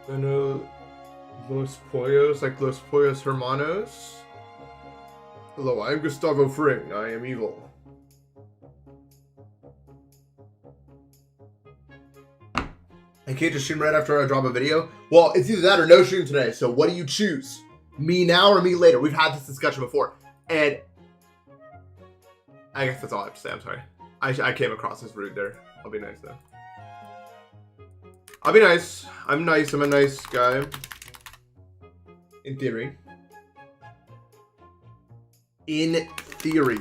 I know Los Pollos, like Los Pollos Hermanos. Hello, I am Gustavo Fring. I am evil. I can't just stream right after I drop a video. Well, it's either that or no stream today. So what do you choose? Me now or me later? We've had this discussion before. And I guess that's all I have to say. I'm sorry. I came across as rude there. I'll be nice though. I'll be nice. I'm nice. I'm a nice guy. In theory. In theory.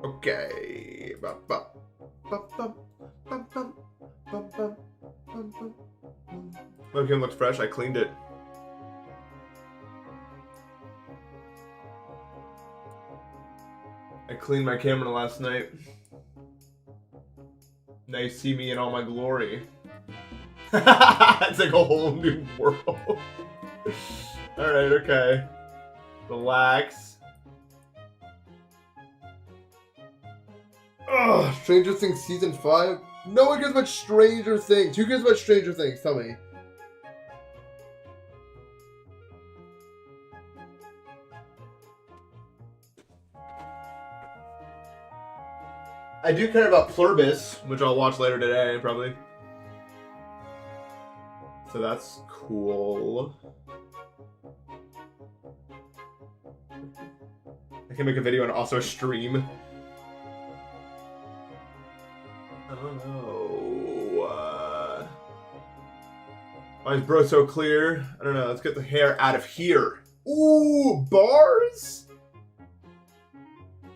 Okay. Webcam looks fresh. I cleaned it. I cleaned my camera last night. Now you see me in all my glory. It's like a whole new world. Alright, okay. Relax. Ugh, Stranger Things Season 5? No one cares about Stranger Things. Who cares about Stranger Things? Tell me. I do care about Pluribus, which I'll watch later today, probably. So that's cool. I can make a video and also stream. I don't know. Why is bro so clear? I don't know. Let's get the hair out of here. Ooh, bars?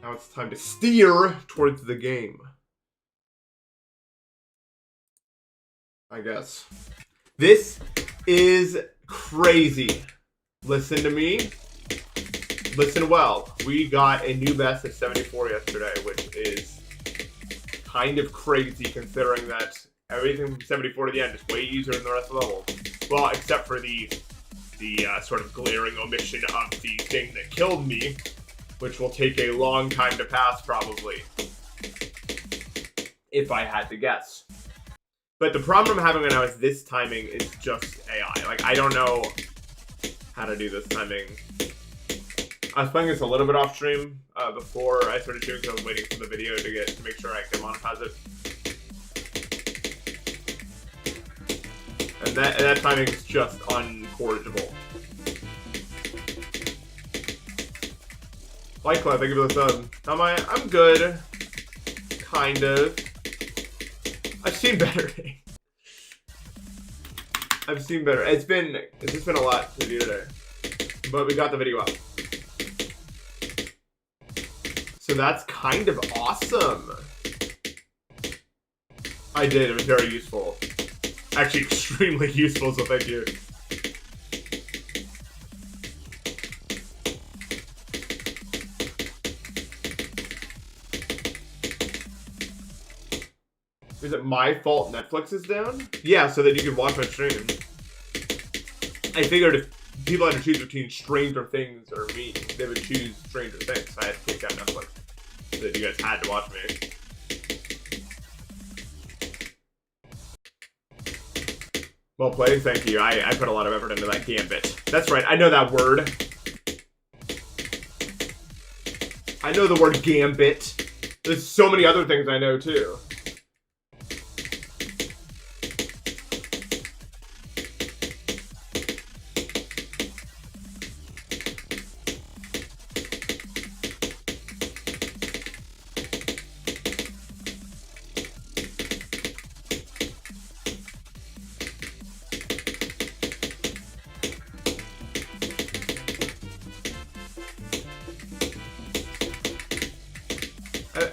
Now it's time to steer towards the game. I guess. This is crazy. Listen to me. Listen well. We got a new best of 74 yesterday, which is kind of crazy considering that everything from 74 to the end is way easier than the rest of the level. Well, except for the sort of glaring omission of the thing that killed me, which will take a long time to pass, probably. If I had to guess. But the problem I'm having right now is this timing is just AI. Like, I don't know how to do this timing. I was playing this a little bit off stream before I started doing, because I was waiting for the video to make sure I could monetize it. And that timing is just uncorrigible. Like Club, thank you for the sub. I'm good. Kind of. I've seen better. I've seen better. It's just been a lot to do today. But we got the video up. So that's kind of awesome. I did, it was very useful. Actually extremely useful, so thank you. Is it my fault Netflix is down? Yeah, so that you can watch my stream. I figured if people had to choose between Stranger Things or me, they would choose Stranger Things. I had to take out Netflix so that you guys had to watch me. Well played, thank you. I put a lot of effort into that gambit. That's right, I know that word. I know the word gambit. There's so many other things I know too.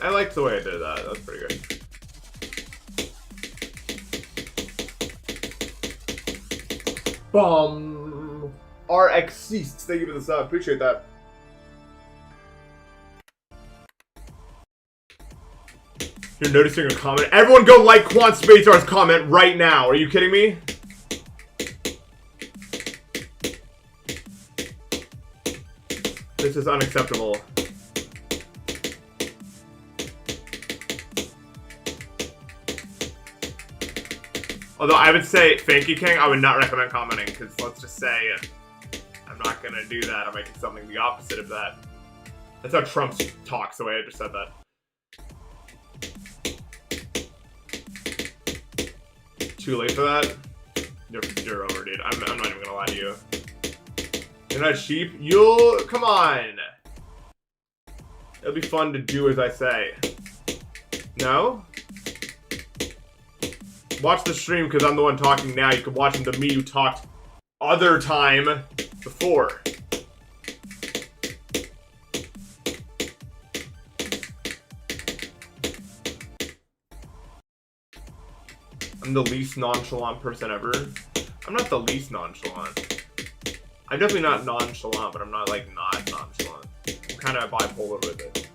I like the way I did that. That's pretty good. RX thank you for the sub. Appreciate that. You're noticing a comment. Everyone go like Quan Spazar's comment right now. Are you kidding me? This is unacceptable. Although I would say Fanky King, I would not recommend commenting, because let's just say I'm not gonna do that. I'm making something the opposite of that. That's how Trump talks, the way I just said that. Too late for that? You're over, dude. I'm not even gonna lie to you. You're not cheap? You'll... Come on! It'll be fun to do as I say. No? Watch the stream, because I'm the one talking now. You can watch the me who talked other time before. I'm the least nonchalant person ever. I'm not the least nonchalant. I'm definitely not nonchalant, but I'm not, like, not nonchalant. I'm kind of bipolar with it.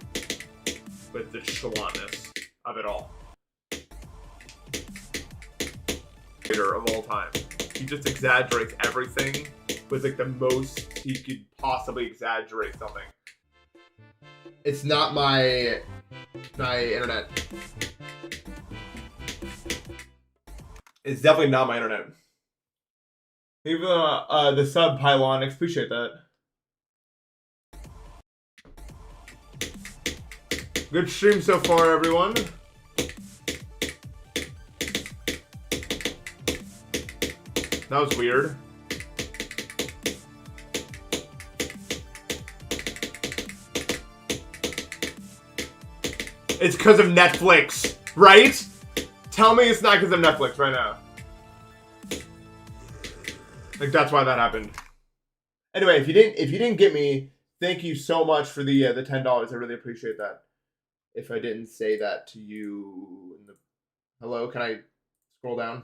With the chalantness of it all. Of all time. He just exaggerates everything with, like, the most he could possibly exaggerate something. It's not my internet. It's definitely not my internet. Leave the sub, Pylonix. Appreciate that. Good stream so far, everyone. That was weird. It's because of Netflix, right? Tell me it's not because of Netflix right now. Like, that's why that happened. Anyway, if you didn't get me, thank you so much for the $10. I really appreciate that. If I didn't say that to you in the... Hello, can I scroll down?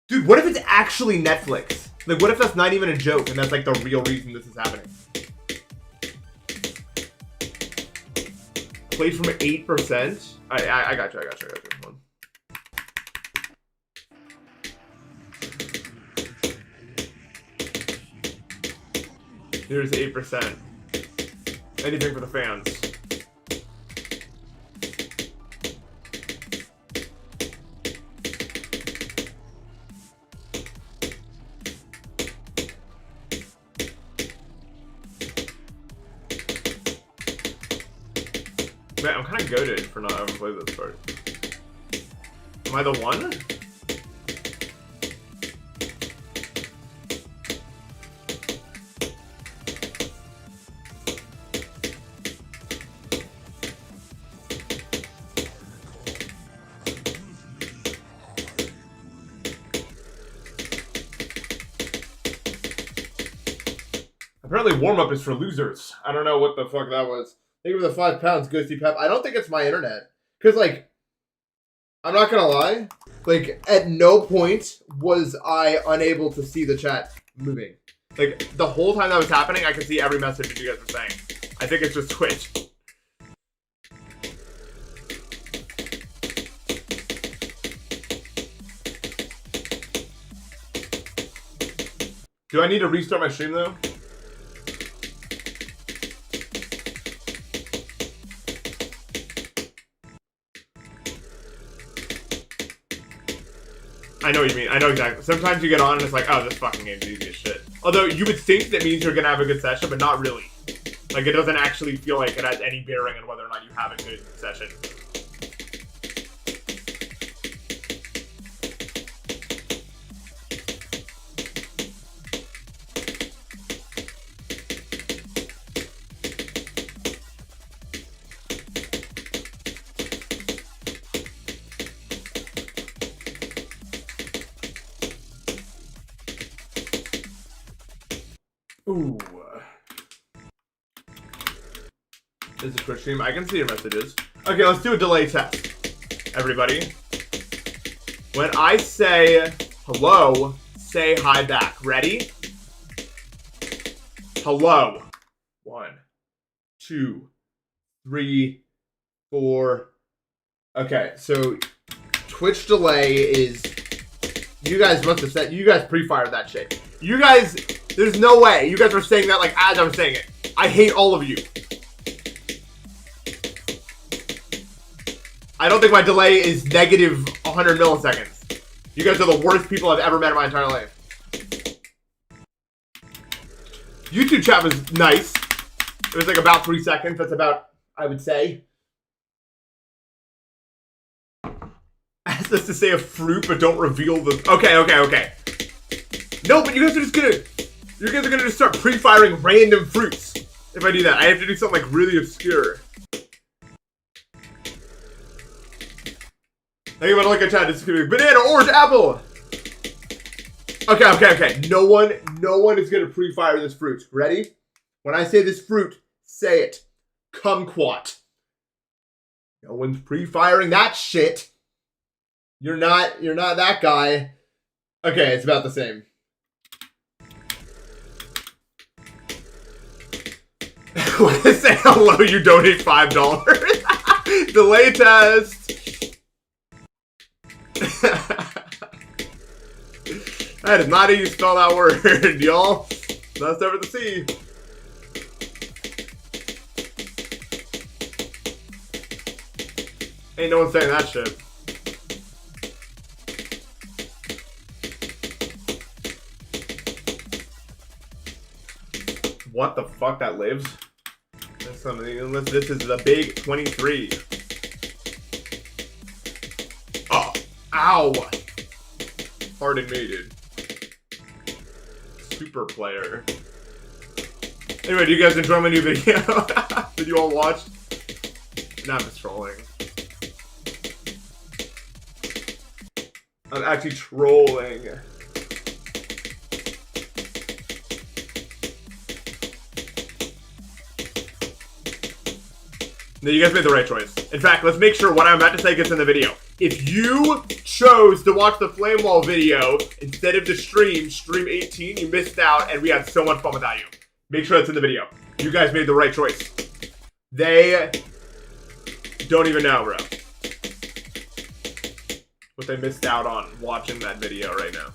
Dude, what if it's actually Netflix? Like, what if that's not even a joke and that's, like, the real reason this is happening? Played from 8%? I got you. Come on. Here's 8%. Anything for the fans. Man, I'm kind of goated for not having played this part. Am I the one? Apparently warm-up is for losers. I don't know what the fuck that was. Thank you for the 5 pounds, Ghosty Pep. I don't think it's my internet. Because, like, I'm not gonna lie. Like, at no point was I unable to see the chat moving. Like, the whole time that was happening, I could see every message that you guys were saying. I think it's just Twitch. Do I need to restart my stream, though? I know what you mean. I know exactly. Sometimes you get on and it's like, oh, this fucking game's easy as shit. Although you would think that means you're gonna have a good session, but not really. Like, it doesn't actually feel like it has any bearing on whether or not you have a good session. Ooh. This is a Twitch stream. I can see your messages. Okay, let's do a delay test. Everybody. When I say hello, say hi back. Ready? Hello. 1, 2, 3, 4. Okay, so Twitch delay is... You guys must have said... You guys pre-fired that shit. You guys... There's no way. You guys were saying that like as I'm saying it. I hate all of you. I don't think my delay is negative 100 milliseconds. You guys are the worst people I've ever met in my entire life. YouTube chat was nice. It was like about 3 seconds. That's about, I would say. Asked us to say a fruit, but don't reveal the... Okay. No, but you guys are just gonna... You guys are gonna just start pre-firing random fruits. If I do that, I have to do something like really obscure. Think about it like a chat. This is gonna be banana, orange, apple. Okay. No one is gonna pre-fire this fruit. Ready? When I say this fruit, say it. Kumquat. No one's pre-firing that shit. You're not that guy. Okay, it's about the same. When I say hello, you donate $5. Delay test. That is not how you spell that word, y'all. That's over the sea. Ain't no one saying that shit. What the fuck? That lives? That's something. This is the big 23. Oh, ow! Pardon me, dude. Super player. Anyway, do you guys enjoy my new video? Did you all watch? Nah, I'm just trolling. I'm actually trolling. No, you guys made the right choice. In fact, let's make sure what I'm about to say gets in the video. If you chose to watch the Flame Wall video instead of the stream 18, you missed out, and we had so much fun without you. Make sure that's in the video. You guys made the right choice. They don't even know, bro, what they missed out on watching that video right now.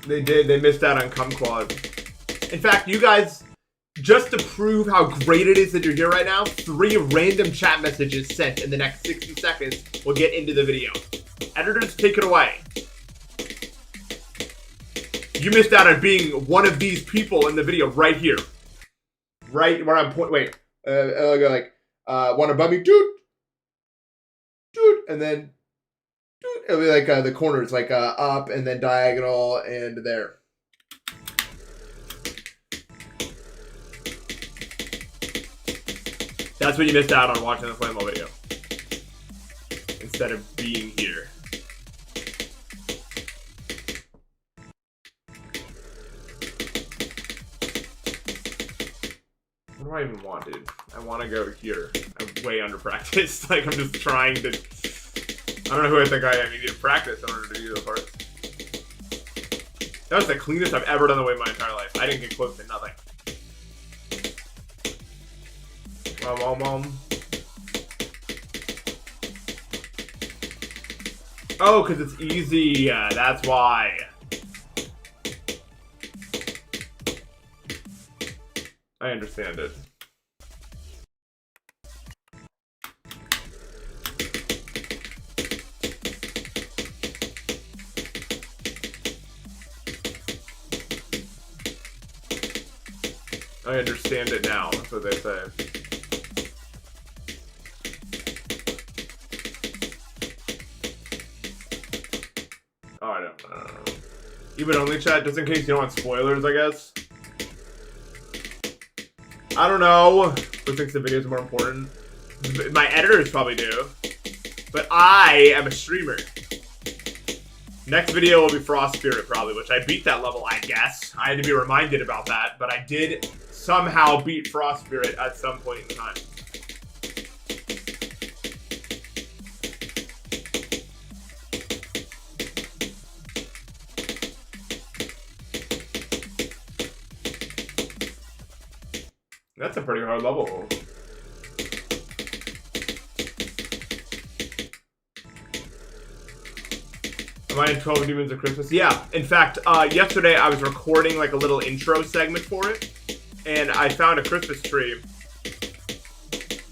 They did. They missed out on Kumquat. In fact, you guys, just to prove how great it is that you're here right now, 3 random chat messages sent in the next 60 seconds will get into the video. Editors, take it away. You missed out on being one of these people in the video right here. Right where I'm pointing. Wait. I'll go like, one above me. Doot. Doot. And then... It'll be like the corners, like up and then diagonal and there. That's what you missed out on watching the Flame Wall video. Instead of being here. What do I even want, dude? I want to go here. I'm way under practiced. Like, I'm just trying to... I don't know who I think I am. You need to practice in order to do those parts. That was the cleanest I've ever done the way in my entire life. I didn't get close to nothing. Oh, because it's easy. That's why. I understand it. I understand it now. That's what they say. Oh, I don't know. Even only chat, just in case you don't want spoilers, I guess. I don't know who thinks the videos are more important. My editors probably do. But I am a streamer. Next video will be Frost Spirit, probably, which I beat that level, I guess. I had to be reminded about that, but I did somehow beat Frost Spirit at some point in time. That's a pretty hard level. Mine and 12 Demons of Christmas. Yeah, in fact, yesterday I was recording like a little intro segment for it, and I found a Christmas tree,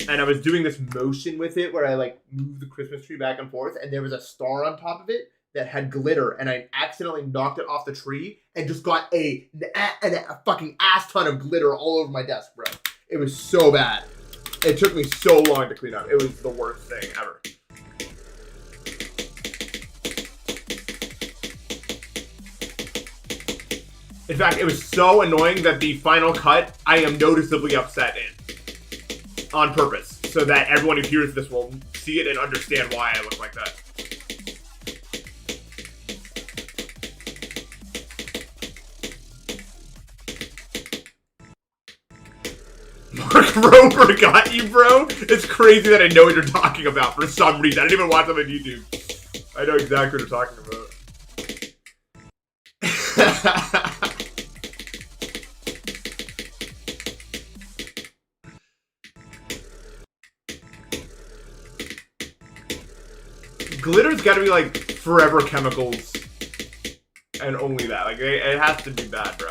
and I was doing this motion with it where I like moved the Christmas tree back and forth, and there was a star on top of it that had glitter, and I accidentally knocked it off the tree and just got a fucking ass ton of glitter all over my desk, bro. It was so bad. It took me so long to clean up. It was the worst thing ever. In fact, it was so annoying that the final cut, I am noticeably upset in. On purpose. So that everyone who hears this will see it and understand why I look like that. Mark Rober got you, bro? It's crazy that I know what you're talking about for some reason. I didn't even watch them on YouTube. I know exactly what you're talking about. Glitter's gotta be like forever chemicals. And only that. Like, it has to be bad, bro.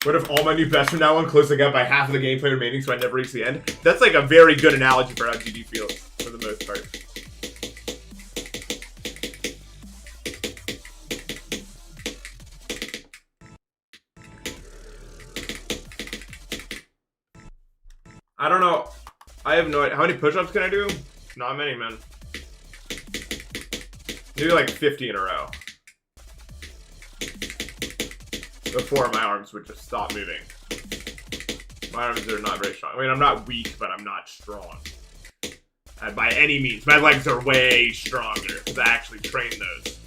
What if all my new bets from now on close the gap by half of the gameplay remaining so I never reach the end? That's like a very good analogy for how GD feels, for the most part. I don't know. I have no idea. How many push-ups can I do? Not many, man. Maybe like 50 in a row. Before my arms would just stop moving. My arms are not very strong. I mean, I'm not weak, but I'm not strong. By any means. My legs are way stronger, because I actually train those.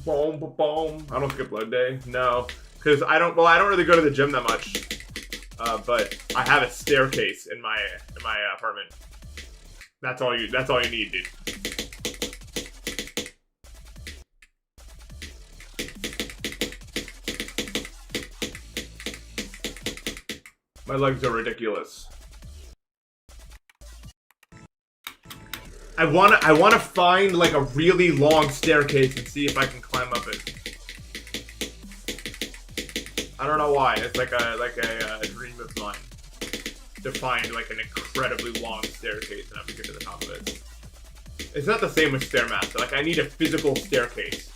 Boom, boom, boom. I don't skip load day. No, because I don't really go to the gym that much. But I have a staircase in my apartment. That's all you need, dude. My legs are ridiculous. I wanna find like a really long staircase and see if I can climb up it. I don't know why. It's like a dream of mine to find like an incredibly long staircase and have to get to the top of it. It's not the same with Stairmaster. Like I need a physical staircase.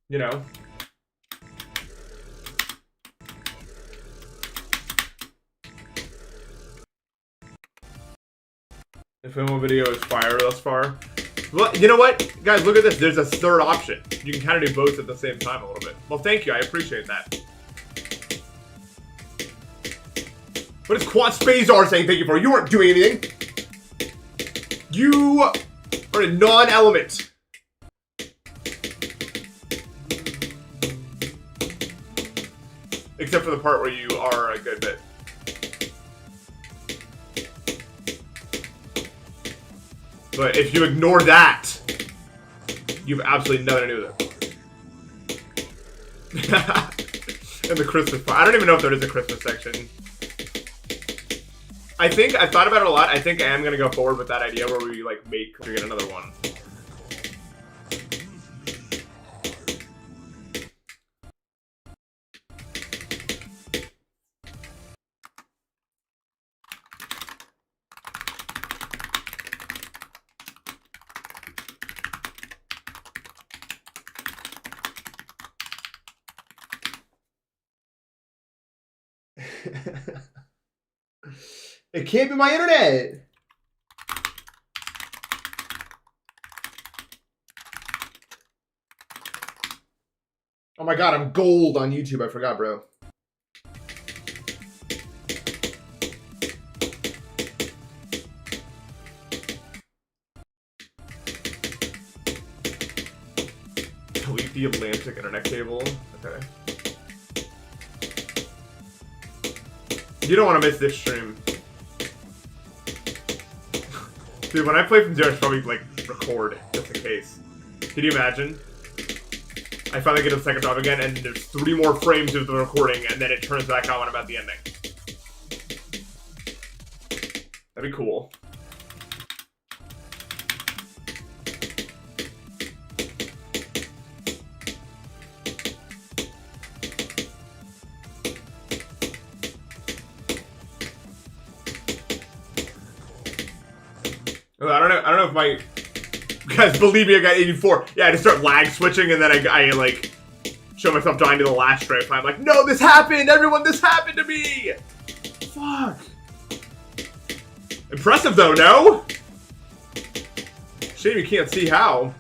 You know? The film video is fire thus far. Well, you know what? Guys, look at this. There's a third option. You can kind of do both at the same time a little bit. Well, thank you. I appreciate that. What is Quad Spazar saying thank you for? You weren't doing anything. You are a non-element. Except for the part where you are a good bit. But if you ignore that, you've absolutely nothing to do with it. And the Christmas part. I don't even know if there is a Christmas section. I've thought about it a lot. I think I am going to go forward with that idea where we like get another one. It can't be my internet. Oh my god, I'm gold on YouTube. I forgot, bro. The Atlantic Internet Cable. Okay. You don't want to miss this stream. Dude, when I play from zero, I should probably, like, record, just in case. Can you imagine? I finally get to the second drop again, and there's 3 more frames of the recording, and then it turns back on when I'm at the ending. That'd be cool. I don't know if my guys believe me. I got 84. Yeah, I just start lag switching, and then I like show myself dying to the last strafe. I'm like, no, this happened, everyone. This happened to me. Fuck. Impressive though, no? Shame you can't see how.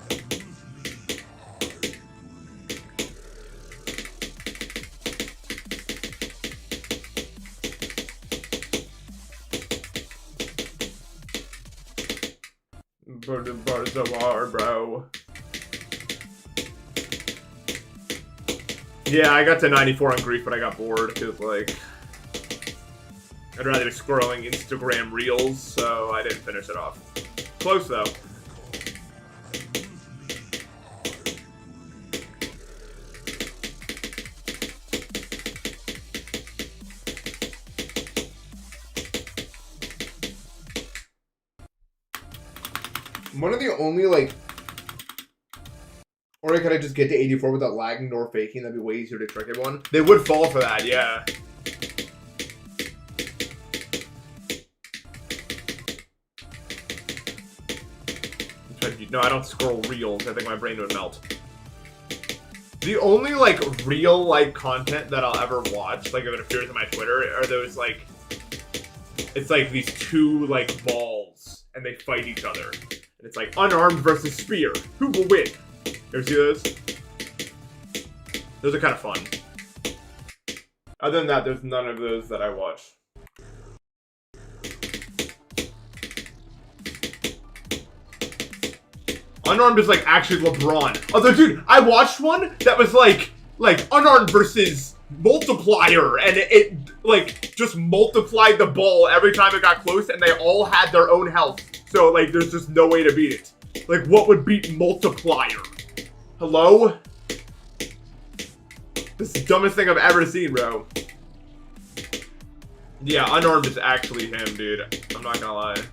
Bars of war, bro. Yeah, I got to 94 on grief, but I got bored because, like, I'd rather be scrolling Instagram reels, so I didn't finish it off. Close though. One of the only, like, or could I just get to 84 without lagging nor faking? That'd be way easier to trick everyone. They would fall for that, yeah. No, I don't scroll reels. I think my brain would melt. The only, like, real, like, content that I'll ever watch, like, if it appears on my Twitter, are those, like, it's like these 2, like, balls, and they fight each other. And it's like, unarmed versus spear. Who will win? You ever see those? Those are kind of fun. Other than that, there's none of those that I watch. Unarmed is like actually LeBron. Although, dude, I watched one that was like unarmed versus multiplier, and it like just multiplied the ball every time it got close, and they all had their own health. So, like, there's just no way to beat it. Like, what would beat multiplier? Hello? This is the dumbest thing I've ever seen, bro. Yeah, unarmed is actually him, dude. I'm not gonna lie.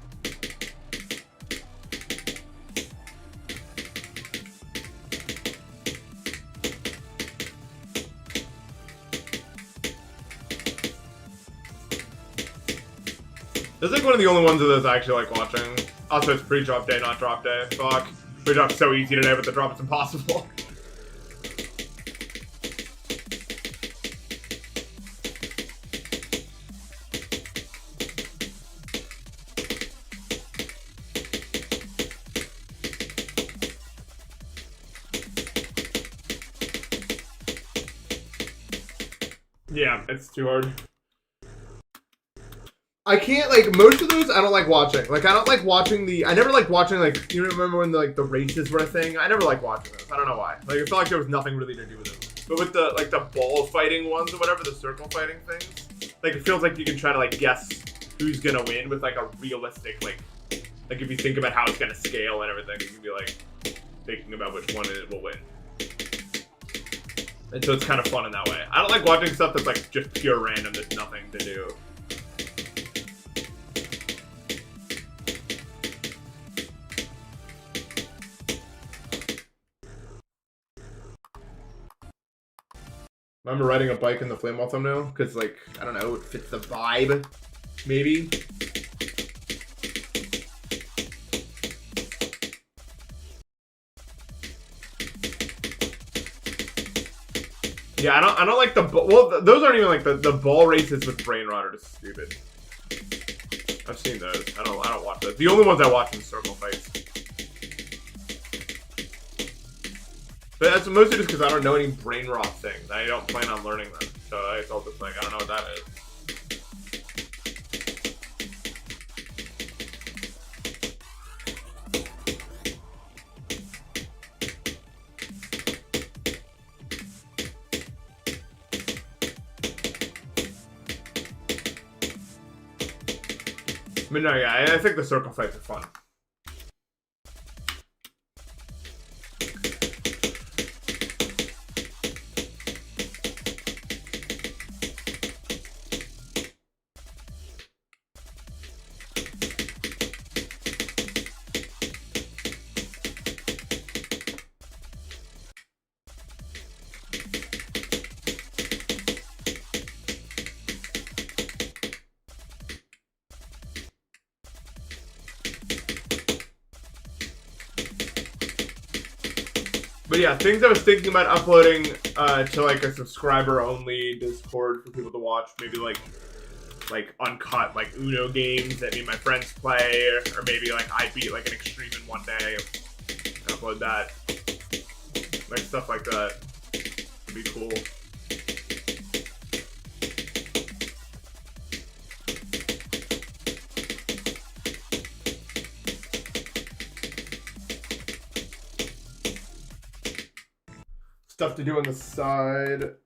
This is like one of the only ones of those I actually like watching. Also, it's pre-drop day, not drop day. Fuck. Pre-drop's so easy today, but the drop is impossible. Yeah, it's too hard. I can't, like, most of those I don't like watching. Like, I don't like watching I never liked watching, like, you remember when, the races were a thing? I never liked watching those. I don't know why. Like, I felt like there was nothing really to do with them. But with the, like, the ball fighting ones or whatever, the circle fighting things, like, it feels like you can try to, like, guess who's gonna win with, like, a realistic, like, if you think about how it's gonna scale and everything, you can be, like, thinking about which one it will win. And so it's kind of fun in that way. I don't like watching stuff that's, like, just pure random, there's nothing to do. Remember riding a bike in the flame wall thumbnail? Because, like, I don't know, it fits the vibe, maybe? Yeah, I don't like well, those aren't even like the ball races with brain rot are just stupid. I've seen those. I don't watch those. The only ones I watch are circle fights. But that's mostly just because I don't know any brain rot things. I don't plan on learning them. So it's all just like, I don't know what that is. But no, yeah, I think the circle fights are fun. But yeah, things I was thinking about uploading to like a subscriber-only Discord for people to watch. Maybe like uncut like Uno games that me and my friends play, or maybe like I beat like an extreme in one day and upload that. Like stuff like that would be cool. Stuff to do on the side.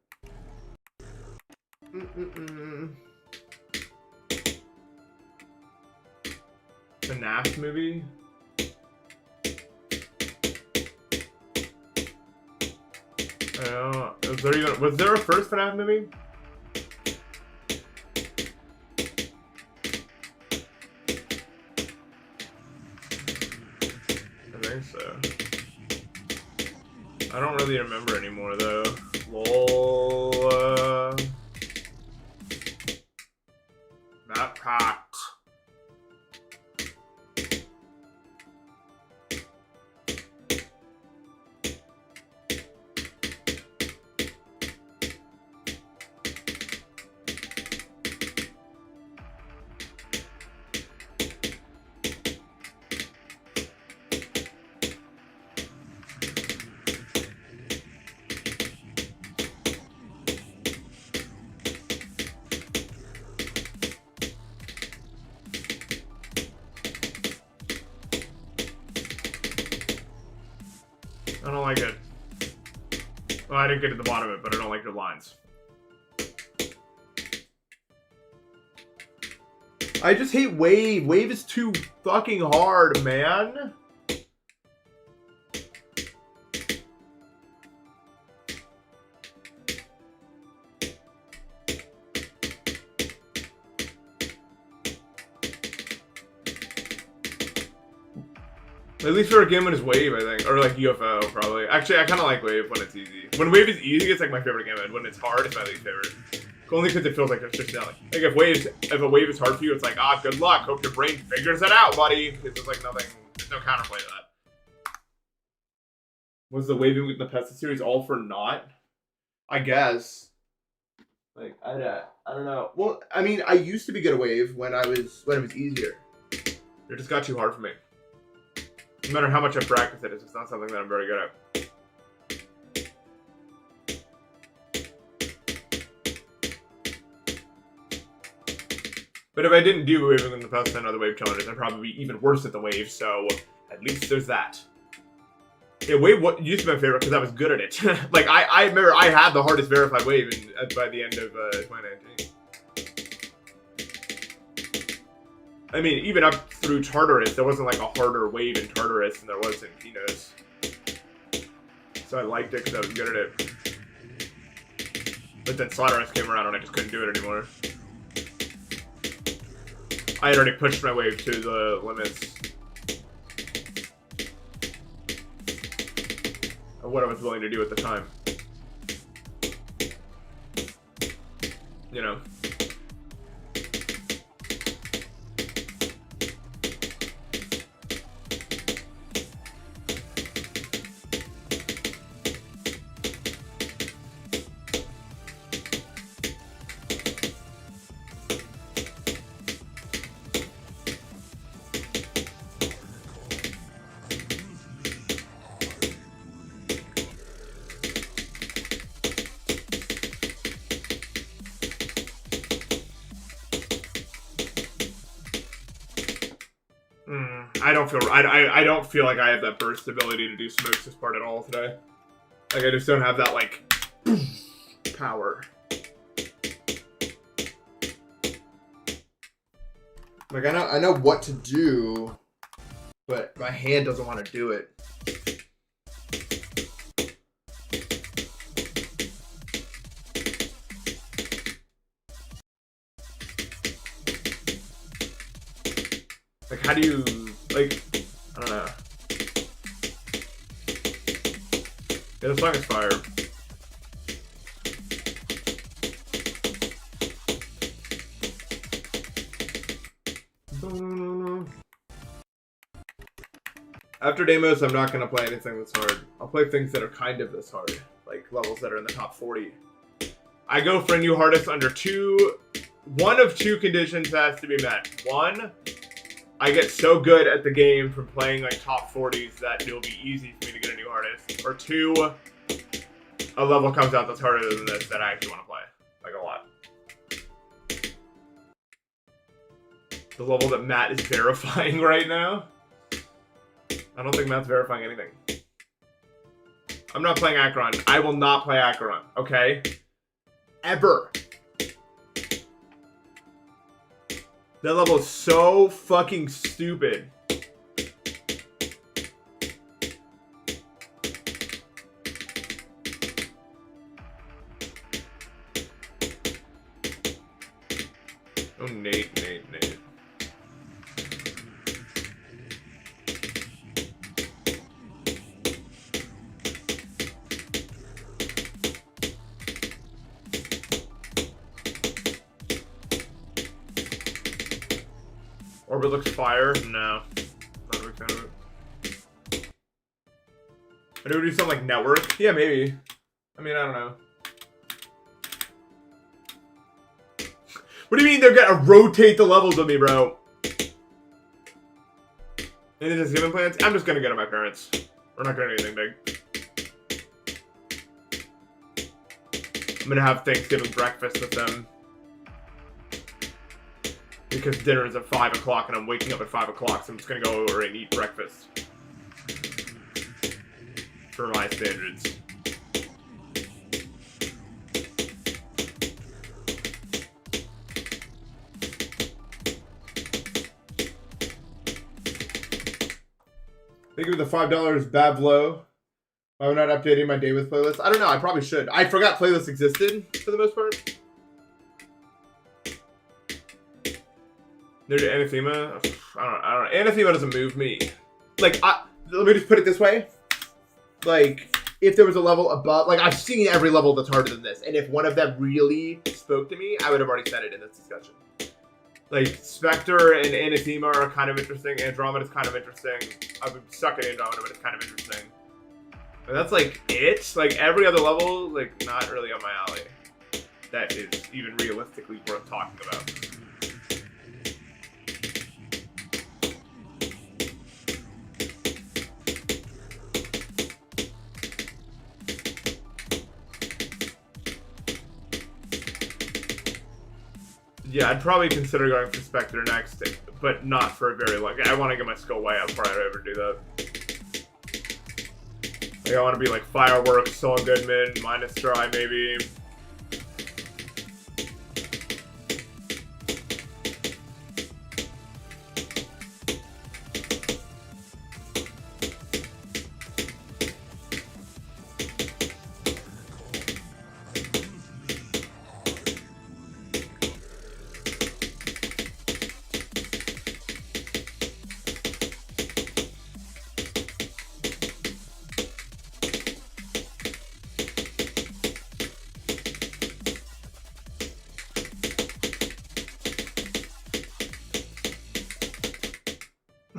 The Nash movie. I don't know. Was there a first FNAF movie? I think so. I don't really remember anymore though. Lol. Map packed. I don't like it. Well, I didn't get to the bottom of it, but I don't like your lines. I just hate Wave. Wave is too fucking hard, man. At least for a game when it's Wave, I think. Or like UFO, probably. Actually, I kind of like Wave when it's easy. When Wave is easy, it's like my favorite game. And when it's hard, it's my least favorite. Only because it feels like it's just like if a wave is hard for you, it's like, ah, good luck. Hope your brain figures it out, buddy. Because there's like nothing, there's no counterplay to that. Was the Waving with npesta series all for naught? I guess. Like, I don't know. Well, I mean, I used to be good at Wave when it was easier. It just got too hard for me. No matter how much I practice it, it's just not something that I'm very good at. But if I didn't do Waving in the past 10 other wave challenges, I'd probably be even worse at the wave, so at least there's that. Yeah, Wave used to be my favorite because I was good at it. Like, I remember I had the hardest verified wave by the end of 2019. I mean, even up through Tartarus, there wasn't like a harder wave in Tartarus than there was in Pinos. So I liked it because I was good at it. But then Slaughterhouse came around and I just couldn't do it anymore. I had already pushed my wave to the limits of what I was willing to do at the time. You know. I don't feel like I have that burst ability to do smokes this part at all today. Like, I just don't have that, like, power. Like I know what to do, but my hand doesn't want to do it. Like how do you like? I don't know. Yeah, this song is fire. After Deimos, I'm not going to play anything that's hard. I'll play things that are kind of this hard, like levels that are in the top 40. I go for a new hardest under one of two conditions has to be met. One, I get so good at the game from playing like top 40s that it'll be easy for me to get a new hardest. Or two, a level comes out that's harder than this that I actually want to play, like a lot. The level that Matt is verifying right now. I don't think Matt's verifying anything. I'm not playing Acheron. I will not play Acheron, okay? Ever. That level is so fucking stupid. Oh, Nate. Orbit looks fire. No. Not a big fan of it. I do something like network. Yeah, maybe. I mean, I don't know. What do you mean they're gonna rotate the levels with me, bro? Any Thanksgiving plans? I'm just gonna go to my parents. We're not gonna do anything big. I'm gonna have Thanksgiving breakfast with them. Because dinner is at 5 o'clock and I'm waking up at 5 o'clock, so I'm just gonna go over and eat breakfast. For my standards. Thank you for the $5, Bavlo. Why am I not updating my day with playlists? I don't know, I probably should. I forgot playlists existed, for the most part. There's anathema. I don't know. Anathema doesn't move me. Like, let me just put it this way. Like, if there was a level above, like, I've seen every level that's harder than this, and if one of them really spoke to me, I would have already said it in this discussion. Like, Spectre and Anathema are kind of interesting. Andromeda is kind of interesting. I would suck at Andromeda, but it's kind of interesting. But that's, like, it. Like, every other level, like, not really on my alley. That is even realistically worth talking about. Yeah, I'd probably consider going for Spectre next, but not for a very long. I want to get my skill way up before I ever do that. Like, I want to be like Fireworks, Saul Goodman, minus try maybe.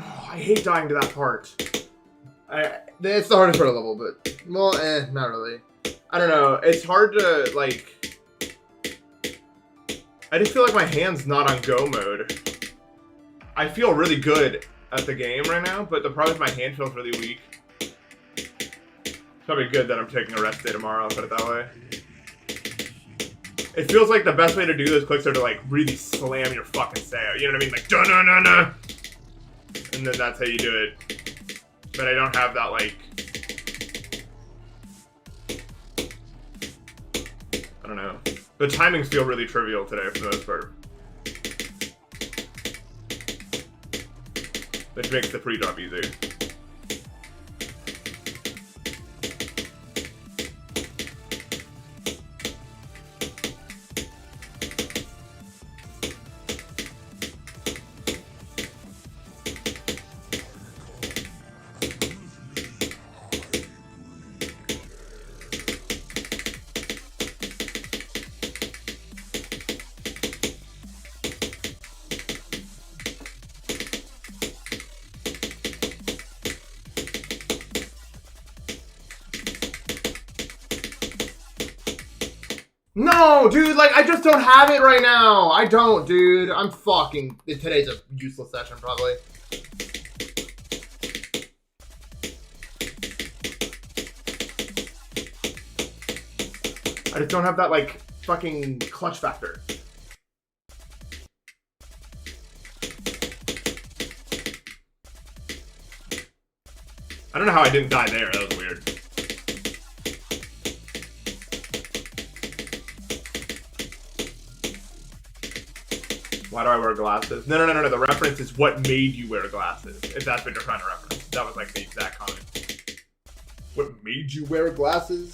I hate dying to that part. It's the hardest part of the level, but... Well, not really. I don't know. It's hard to, like... I just feel like my hand's not on go mode. I feel really good at the game right now, but the problem is my hand feels really weak. It's probably good that I'm taking a rest day tomorrow, I'll put it that way. It feels like the best way to do those clicks are to, like, really slam your fucking sail. You know what I mean? Like, da-na-na-na! And then that's how you do it. But I don't have that, like... I don't know. The timings feel really trivial today for the most part. which makes the pre-drop easy. No, dude, like, I just don't have it right now. I don't, dude. I'm fucking... Today's a useless session, probably. I just don't have that, like, fucking clutch factor. I don't know how I didn't die there. That was weird. Why do I wear glasses? No. The reference is what made you wear glasses. If that's what you're trying to reference. That was like the exact comment. What made you wear glasses?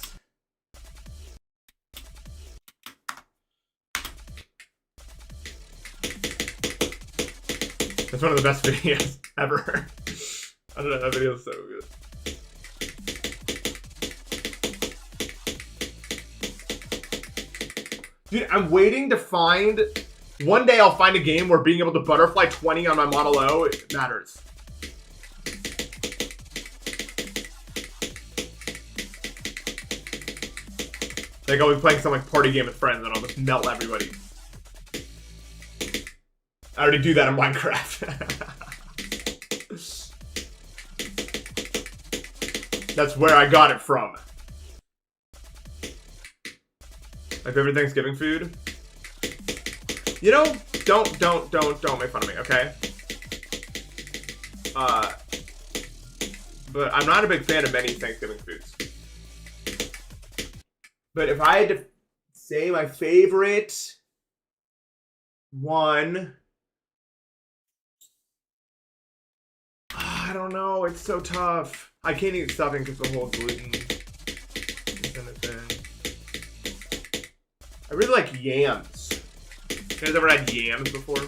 That's one of the best videos ever. I don't know, that video is so good. Dude, I'm waiting to find... One day I'll find a game where being able to butterfly 20 on my Model O matters. Like I'll be playing some like party game with friends and I'll just melt everybody. I already do that in Minecraft. That's where I got it from. My favorite Thanksgiving food? You know, don't make fun of me, okay? But I'm not a big fan of many Thanksgiving foods. But if I had to say my favorite one, I don't know, it's so tough. I can't eat stuffing because the whole gluten is in the thing. I really like yams. You guys ever had yams before?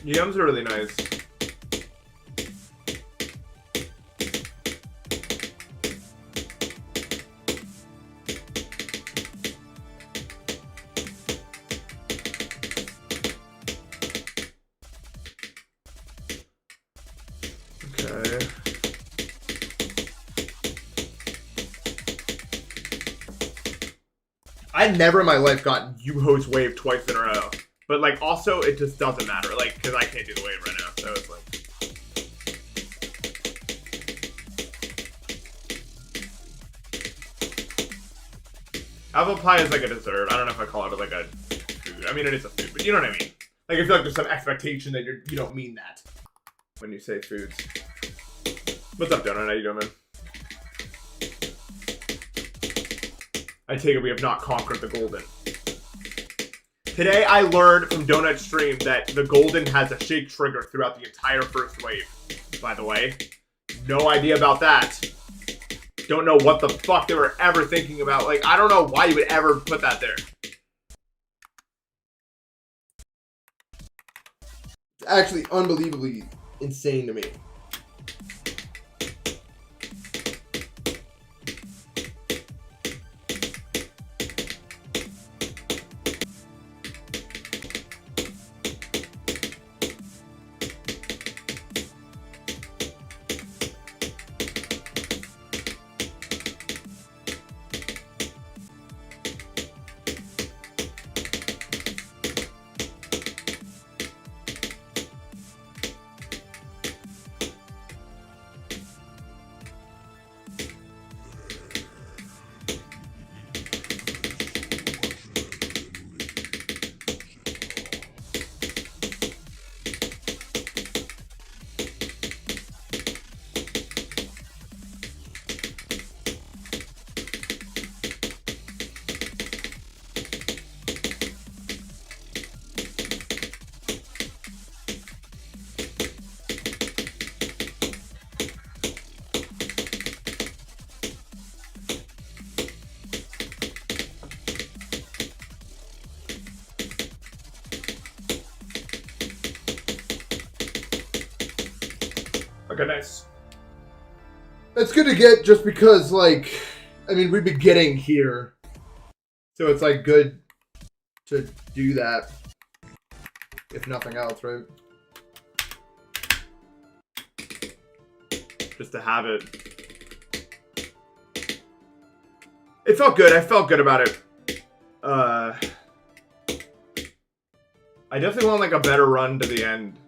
Yams are really nice. Okay. I've never in my life gotten Yuho's wave twice in a row. But, like, also, it just doesn't matter, like, because I can't do the wave right now, so it's like... Apple pie is like a dessert. I don't know if I call it like a food. I mean, it is a food, but you know what I mean. Like, I feel like there's some expectation that you don't mean that when you say foods. What's up, Donut? How you doing, man? I take it we have not conquered the golden. Today, I learned from Donut's stream that the golden has a shake trigger throughout the entire first wave, by the way. No idea about that. Don't know what the fuck they were ever thinking about. Like, I don't know why you would ever put that there. It's actually unbelievably insane to me. Okay, nice. It's good to get just because, like, I mean, we've been getting here. So it's, like, good to do that. If nothing else, right? Just to have it. It felt good. I felt good about it. I definitely want, like, a better run to the end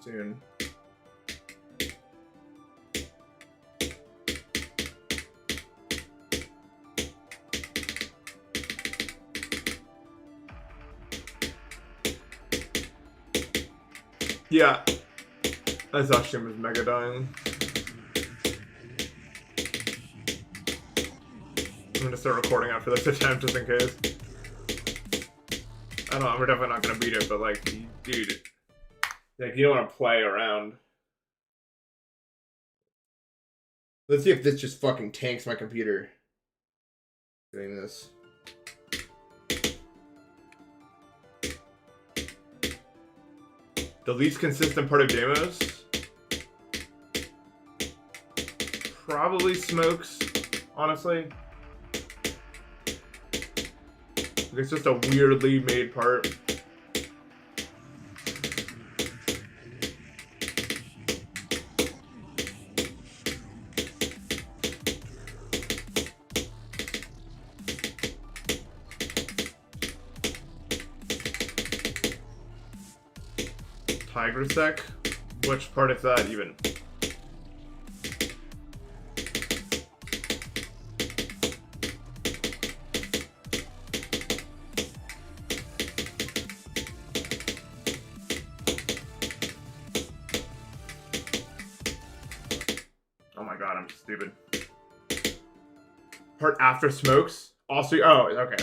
soon. Yeah. I thought she was mega dying. I'm gonna start recording after this attempt just in case. I don't know, we're definitely not gonna beat it, but like, dude, like you don't want to play around. Let's see if this just fucking tanks my computer. Doing this. The least consistent part of Deimos? Probably smokes, honestly. It's just a weirdly made part. Tiger Sec? Which part is that even? Oh my god, I'm stupid. Part after smokes? Also, oh, okay.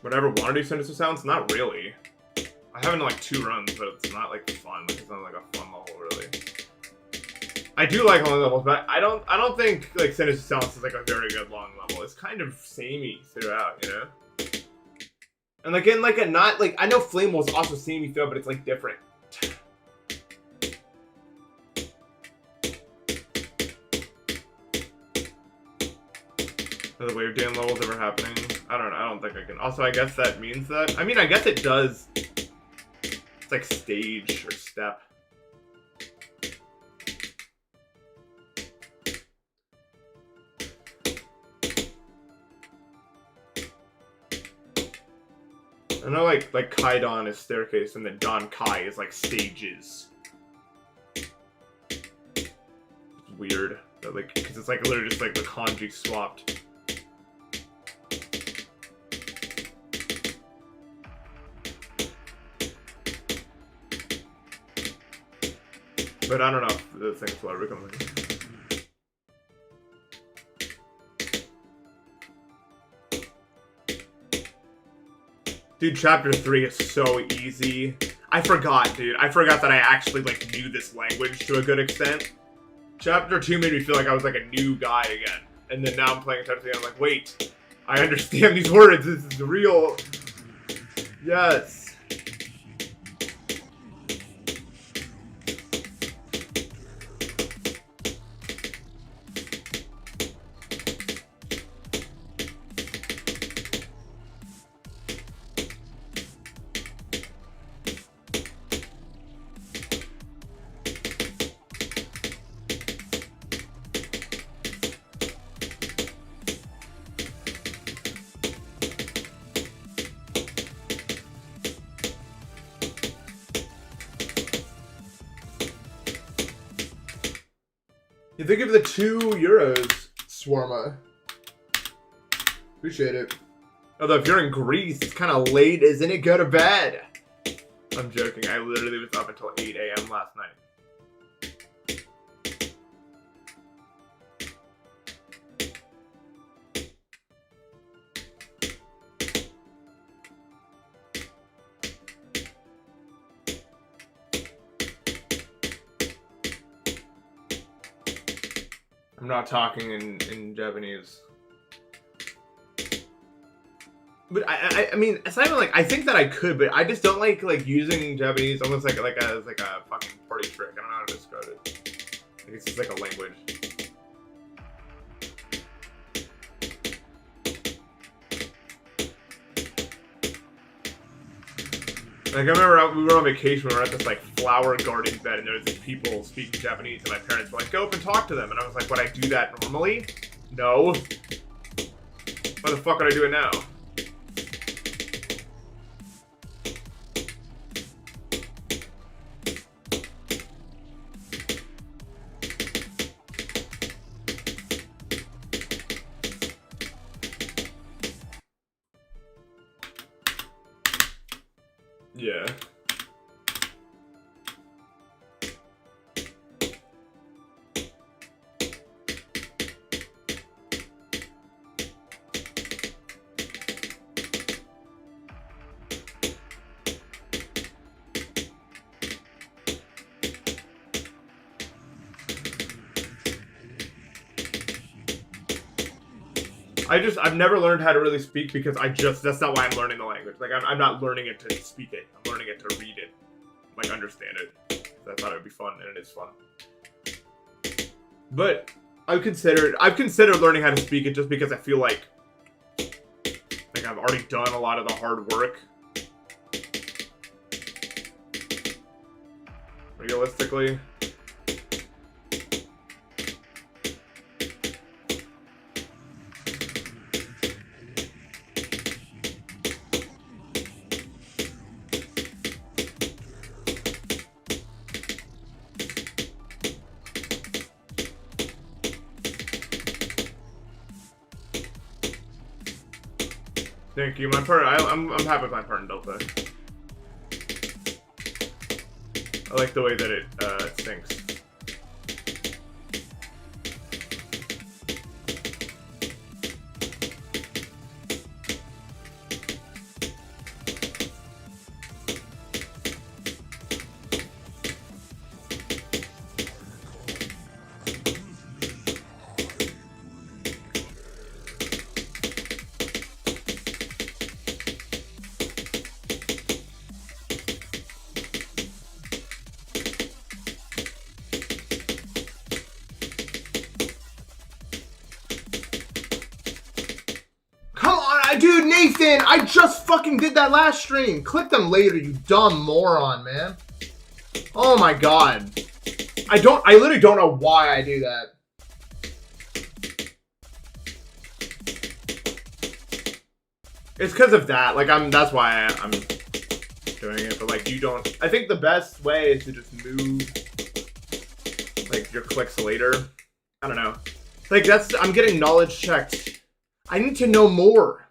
Whatever wanted to do sinister sounds? Not really. I haven't like 2 runs, but it's not like fun. It's not like a fun level really. I do like long levels, but I don't think like sinister sounds is like a very good long level. It's kind of samey throughout, you know? And like in like a not like I know Flame was also samey throughout, but it's like different. The wave down levels ever happening? I don't know. I don't think I can. Also, I guess that means that. I mean, I guess it does. It's like stage or step. I know, like Kaidon is staircase, and then Don Kai is like stages. It's weird, but like, because it's like literally just like the kanji swapped. But I don't know if the things will ever become like... Dude, chapter 3 is so easy. I forgot, dude. I forgot that I actually, like, knew this language to a good extent. Chapter 2 made me feel like I was, like, a new guy again. And then now I'm playing chapter 3 and I'm like, wait. I understand these words. This is real. Yes. You think of the €2, Swarma. Appreciate it. Although if you're in Greece, it's kind of late, isn't it? Go to bed. I'm joking. I literally was up until 8 a.m. last night. I'm not talking in Japanese. But I mean, it's not even like I think that I could, but I just don't like using Japanese almost like a fucking party trick. I don't know how to describe it. Like it's just like a language. Like I remember we were on vacation, we were at this like flower garden bed, and there was these people speaking Japanese, and my parents were like, "Go up and talk to them," and I was like, "Would I do that normally? No. Why the fuck would I do it now?" Yeah. I've never learned how to really speak because that's not why I'm learning the language. Like, I'm not learning it to speak it. I'm learning it to read it. Like, understand it. So I thought it would be fun, and it is fun. But I've considered learning how to speak it just because I feel like I've already done a lot of the hard work. Realistically. Thank you, my partner. I'm happy with my partner Delta. I like the way that it syncs. Dude, Nathan, I just fucking did that last stream. Click them later, you dumb moron, man. Oh my god. I literally don't know why I do that. It's because of that. Like, that's why I'm doing it. But, like, you don't... I think the best way is to just move, like, your clicks later. I don't know. Like, I'm getting knowledge checked. I need to know more.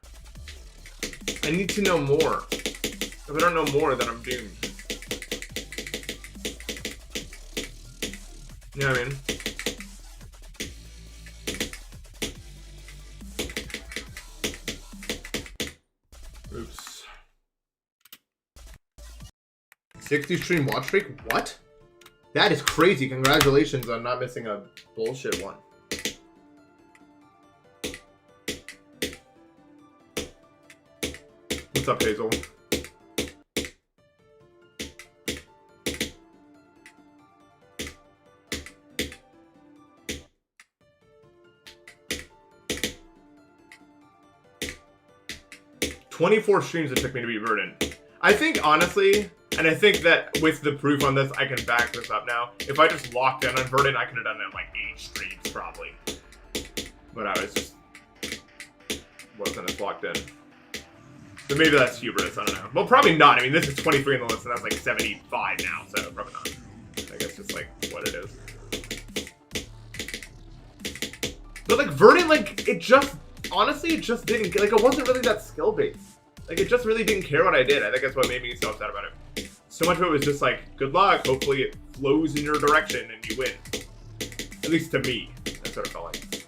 I need to know more. If I don't know more, then I'm doomed. You know what I mean? Oops. 60 stream watch streak? What? That is crazy. Congratulations on not missing a bullshit one. What's up, Hazel? "24 streams it took me to beat Verdant." I think, honestly, and I think that with the proof on this, I can back this up now. If I just locked in on Verdant, I could have done it in like 8 streams, probably. But I was just... wasn't as locked in. So maybe that's hubris, I don't know. Well, probably not. I mean, this is 23 on the list, and that's like 75 now, so probably not. I guess it's like what it is. But like Verdant, like, it just... honestly, it just didn't... like, it wasn't really that skill-based. Like, it just really didn't care what I did. I think that's what made me so upset about it. So much of it was just like, good luck, hopefully it flows in your direction and you win. At least to me, that's what it felt like.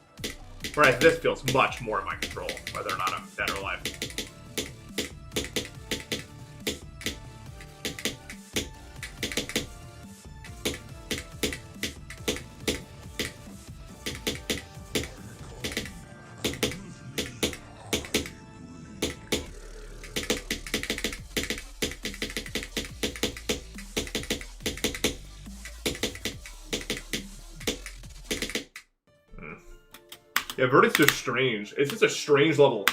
Whereas this feels much more in my control, whether or not I'm dead or alive. Yeah, Verdict's just strange. It's just a strange level.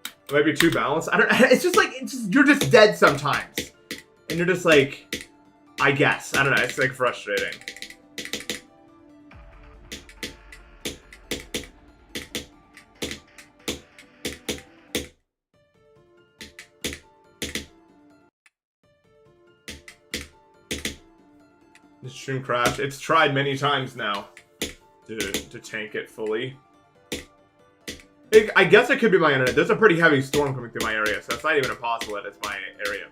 It might be too balanced. I don't. It's just like you're just dead sometimes, and you're just like, I guess. I don't know. It's like frustrating. The stream crashed. It's tried many times now to tank it fully. I guess it could be my internet. There's a pretty heavy storm coming through my area, so it's not even impossible that it's my area.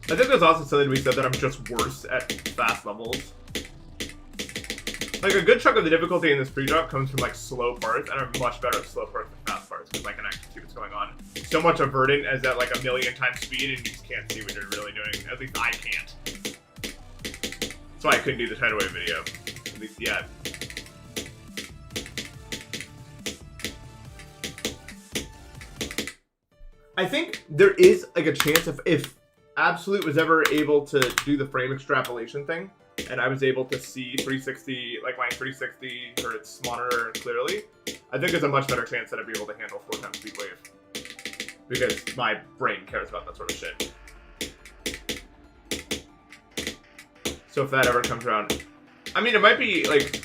I think there's also something to be said that I'm just worse at fast levels. Like, a good chunk of the difficulty in this pre-drop comes from, like, slow parts, and I'm much better at slow parts than fast parts, because I can actually see what's going on. So much of Verdant is at, like, 1,000,000 times speed, and you just can't see what you're really doing. At least I can't. That's why I couldn't do the tidal wave video. At least yet. I think there is, like, a chance if Absolute was ever able to do the frame extrapolation thing, and I was able to see 360, like my 360 hertz monitor clearly, I think there's a much better chance that I'd be able to handle 4 times speed wave. Because my brain cares about that sort of shit. So if that ever comes around, I mean, it might be, like,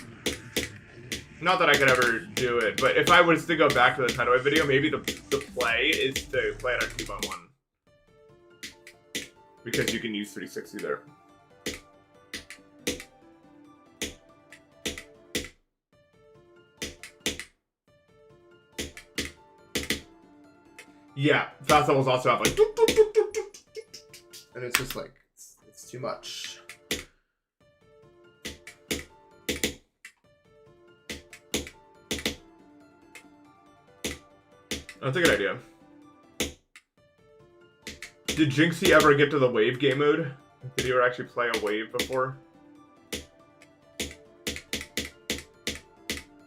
not that I could ever do it, but if I was to go back to the tidal wave video, maybe the play is to play it on 2x1. Because you can use 360 there. Yeah, fast levels also have like, and it's just like it's too much. That's a good idea. Did Jinxie ever get to the wave game mode? Did he ever actually play a wave before?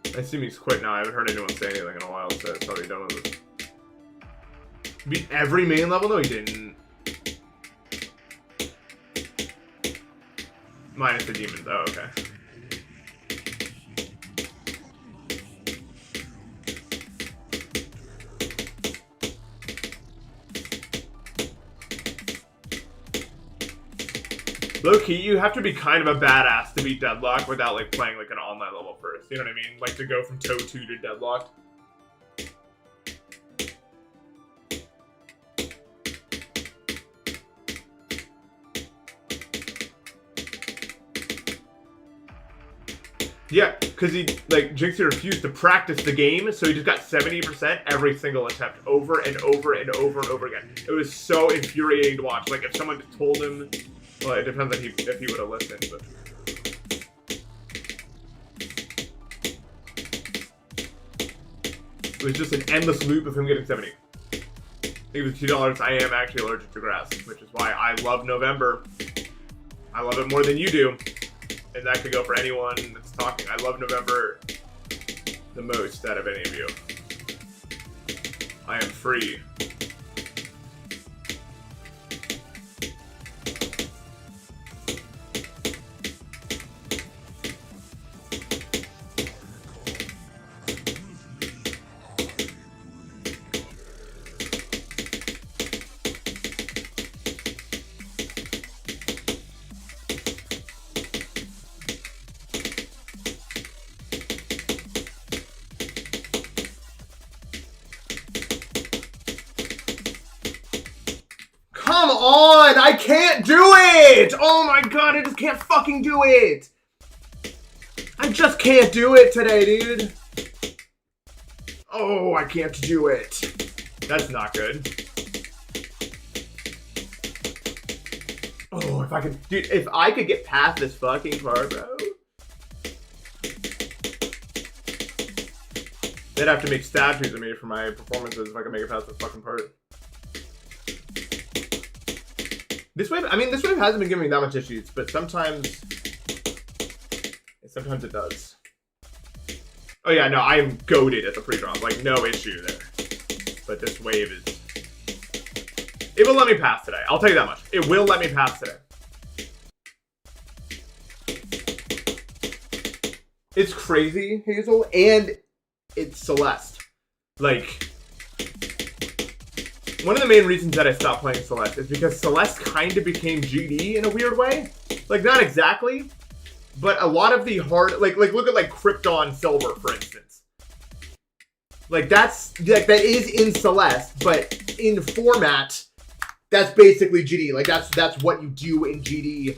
I assume he's quit now. I haven't heard anyone say anything in a while, so it's probably done with it. Beat every main level? No, he didn't. Minus the demons. Oh, okay. Low-key, you have to be kind of a badass to beat Deadlock without, like, playing, like, an online level first. You know what I mean? Like, to go from Toe 2 to Deadlocked. Yeah, because he, like, Jinxie refused to practice the game, so he just got 70% every single attempt, over and over and over and over again. It was so infuriating to watch. Like, if someone told him... Well, it depends on if he would have listened, but... It was just an endless loop of him getting 70. I think it was $2. I am actually allergic to grass, which is why I love November. I love it more than you do. And that could go for anyone that's talking. I love November the most out of any of you. I am free. Come on! I can't do it! Oh my god, I just can't fucking do it! I just can't do it today, dude. Oh, I can't do it. That's not good. Oh, if I could... Dude, if I could get past this fucking part, bro. They'd have to make statues of me for my performances if I could make it past this fucking part. This wave, I mean, this wave hasn't been giving me that much issues, but sometimes Sometimes it does. Oh yeah, no, I am goated at the pre-draw. Like, no issue there. But this wave is... It will let me pass today. I'll tell you that much. It will let me pass today. It's crazy, Hazel, and it's Celeste. Like, one of the main reasons that I stopped playing Celeste is because Celeste kind of became GD in a weird way. Like, not exactly, but a lot of the hard... Like look at, like, Krypton Silver, for instance. Like, that's... Like, that is in Celeste, but in format... That's basically GD. Like, that's what you do in GD,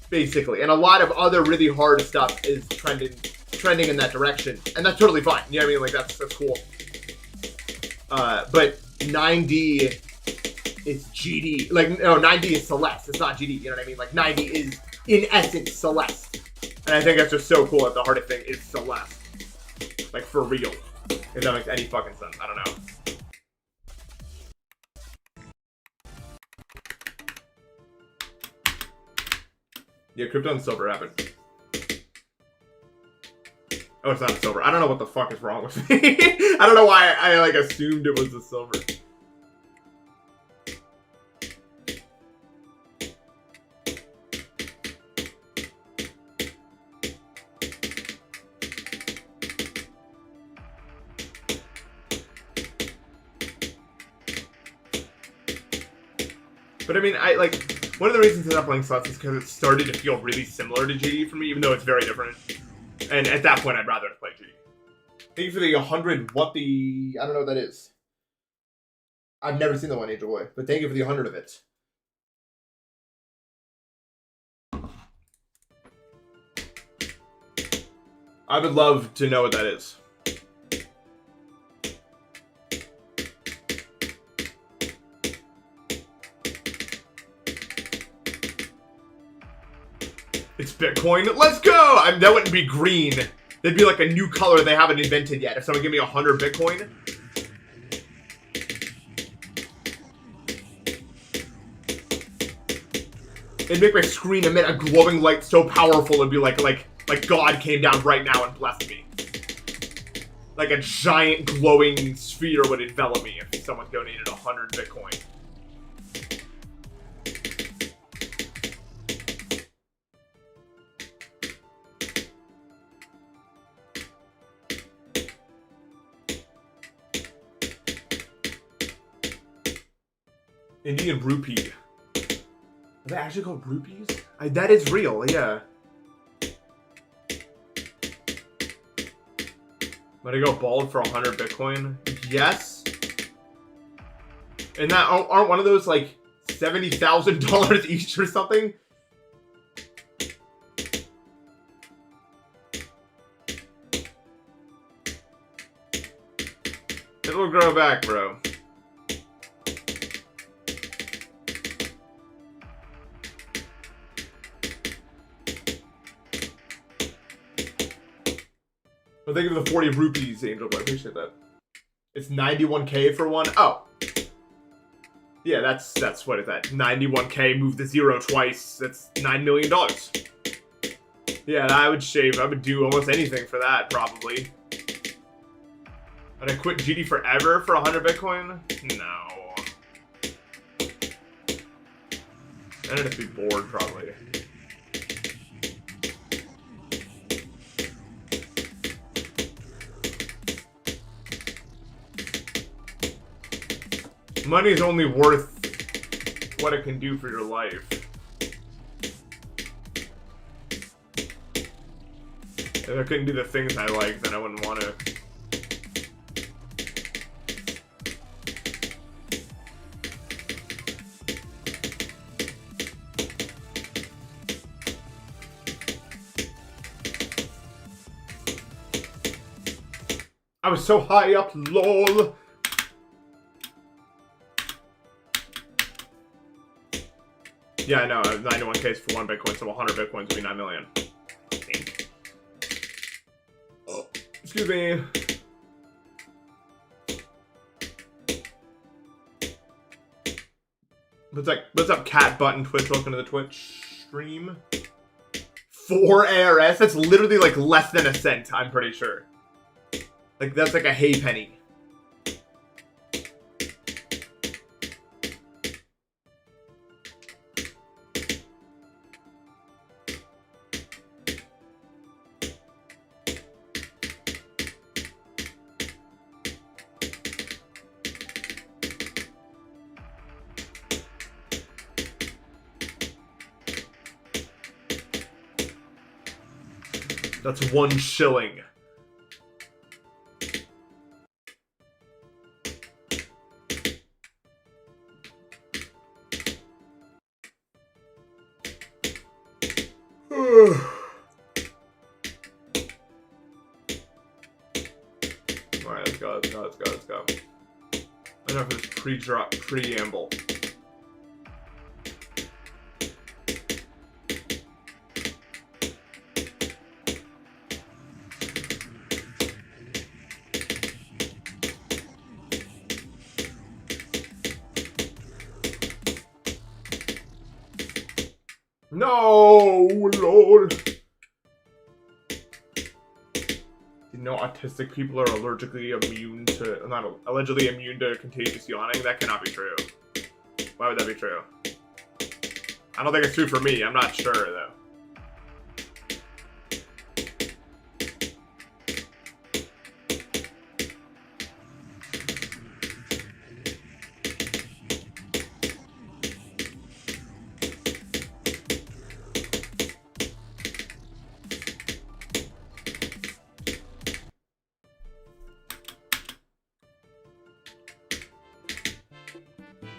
basically. And a lot of other really hard stuff is trending in that direction. And that's totally fine. You know what I mean? Like, that's cool. But 9D is GD. Like, no, 9D is Celeste. It's not GD. You know what I mean? Like, 9D is, in essence, Celeste. And I think that's just so cool that the hardest thing is Celeste. Like, for real. If that makes any fucking sense. I don't know. Yeah, Krypton Silver happened. Oh, it's not silver. I don't know what the fuck is wrong with me. I don't know why I like assumed it was the silver. But I mean, one of the reasons I'm not playing slots is because it started to feel really similar to GD for me, even though it's very different. And at that point, I'd rather play GD. Thank you for the 100. What the... I don't know what that is. I've never seen the one, Angel Boy. But thank you for the 100 of it. I would love to know what that is. It's Bitcoin. Let's go! That wouldn't be green. That'd be like a new color they haven't invented yet. If someone give me 100 Bitcoin. It'd make my screen emit a glowing light so powerful it'd be like God came down right now and blessed me. Like a giant glowing sphere would envelop me if someone donated 100 Bitcoin. Indian rupee. Are they actually called rupees? That is real, yeah. Let it go bald for 100 Bitcoin? Yes. And that aren't one of those like $70,000 each or something? It'll grow back, bro. Well, thank you for the 40 rupees, Angel. I appreciate that. It's 91K for one. Oh. Yeah, that's what is that? 91K, move the zero twice. That's $9 million. Yeah, I would shave. I would do almost anything for that, probably. Would I quit GD forever for 100 Bitcoin? No. I'd have to be bored, probably. Money is only worth what it can do for your life. If I couldn't do the things I like, then I wouldn't want to. I was so high up, lol. Yeah, I know. 91K is for 1 Bitcoin, so 100 Bitcoins would be 9 million. I think. Oh, excuse me. What's up, Cat Button Twitch? Welcome to the Twitch stream. 4 ARS? That's literally like less than a cent, I'm pretty sure. Like, that's like a hay penny. That's 1 shilling. Alright, let's go. Enough of this pre-drop preamble. No, Lord. You know, autistic people are allegedly immune to contagious yawning. That cannot be true. Why would that be true? I don't think it's true for me. I'm not sure, though.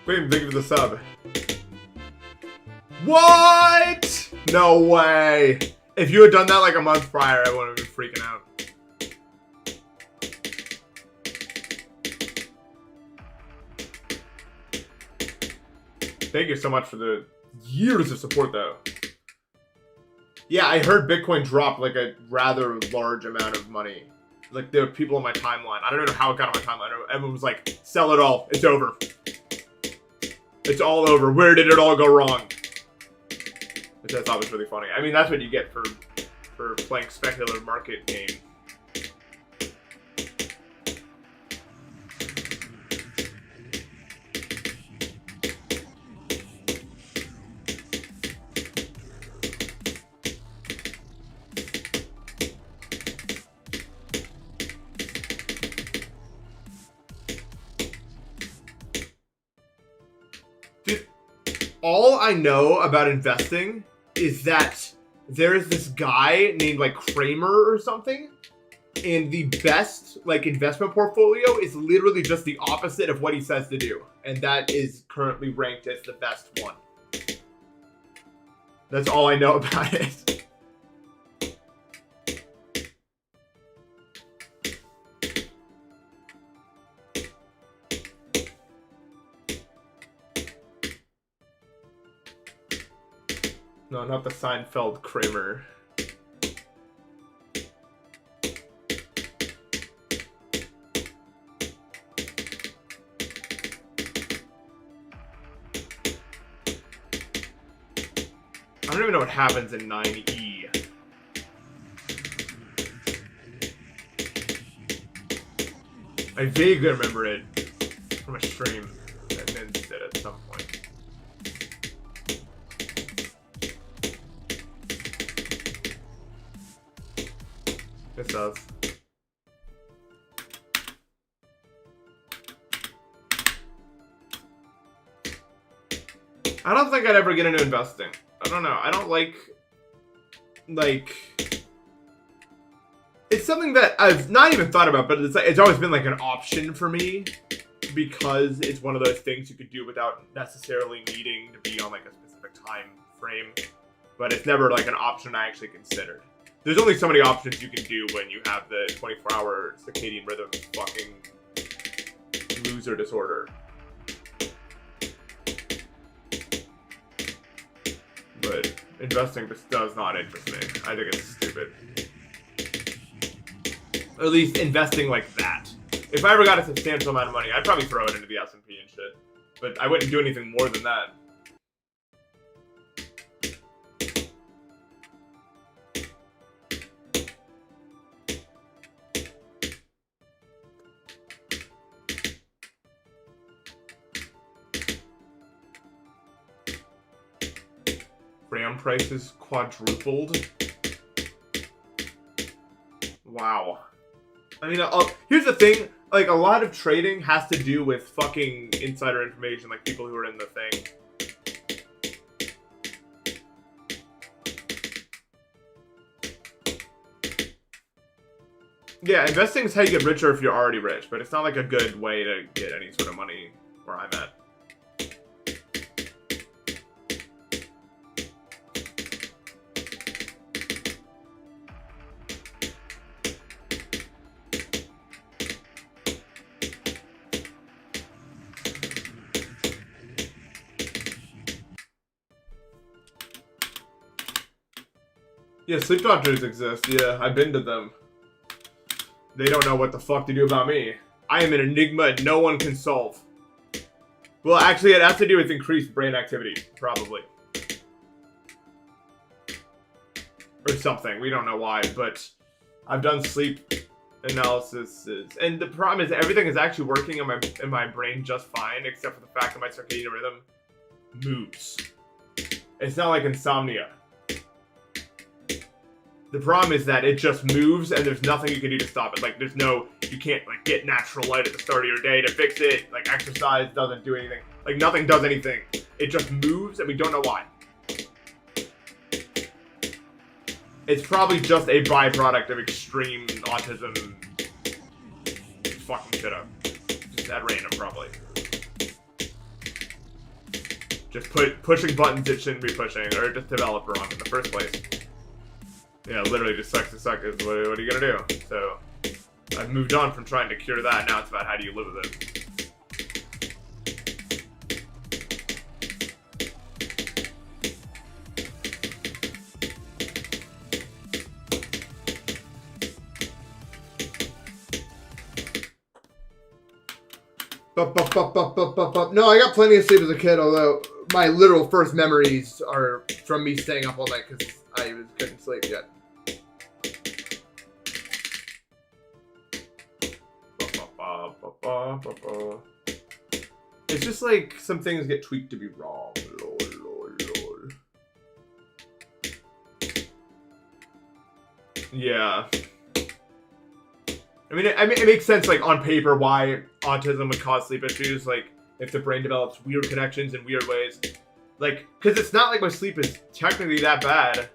Wait, thank you for the sub. What? No way. If you had done that like a month prior, I wouldn't have been freaking out. Thank you so much for the years of support, though. Yeah, I heard Bitcoin drop like a rather large amount of money. Like, there were people on my timeline. I don't know how it got on my timeline. Everyone was like, sell it all. It's over. It's all over. Where did it all go wrong? Which I thought was really funny. I mean, that's what you get for playing speculative market game. Dude, all I know about investing is that there is this guy named like Kramer or something, and the best like investment portfolio is literally just the opposite of what he says to do, and that is currently ranked as the best one. That's all I know about it. No, not the Seinfeld Kramer. I don't even know what happens in 9E. I vaguely remember it from a stream that Nins did at some point. It does. I don't think I'd ever get into investing. I don't know. I don't like it's something that I've not even thought about, but it's always been like an option for me because it's one of those things you could do without necessarily needing to be on like a specific time frame. But it's never like an option I actually considered. There's only so many options you can do when you have the 24-hour circadian rhythm fucking loser disorder. But investing just does not interest me. I think it's stupid. Or at least investing like that. If I ever got a substantial amount of money, I'd probably throw it into the S&P and shit. But I wouldn't do anything more than that. Brand prices quadrupled. Wow. I mean, here's the thing. Like, a lot of trading has to do with fucking insider information, like people who are in the thing. Yeah, investing is how you get richer if you're already rich, but it's not like a good way to get any sort of money where I'm at. Yeah, sleep doctors exist. Yeah, I've been to them. They don't know what the fuck to do about me. I am an enigma no one can solve. Well, actually, it has to do with increased brain activity, probably. Or something. We don't know why, but I've done sleep analysis. And the problem is everything is actually working in my brain just fine, except for the fact that my circadian rhythm moves. It's not like insomnia. The problem is that it just moves and there's nothing you can do to stop it. Like, you can't, like, get natural light at the start of your day to fix it. Like, exercise doesn't do anything. Like, nothing does anything. It just moves and we don't know why. It's probably just a byproduct of extreme autism fucking shit up. Just at random, probably. Just pushing buttons it shouldn't be pushing, or just developer on in the first place. Yeah, literally just sucks to suck is what are you gonna do? So, I've moved on from trying to cure that, now it's about how do you live with it. No, I got plenty of sleep as a kid, although my literal first memories are from me staying up all night because I couldn't sleep yet. It's just like some things get tweaked to be wrong. Lol. Yeah. I mean, it makes sense, like, on paper, why autism would cause sleep issues. Like, if the brain develops weird connections in weird ways. Like, because it's not like my sleep is technically that bad.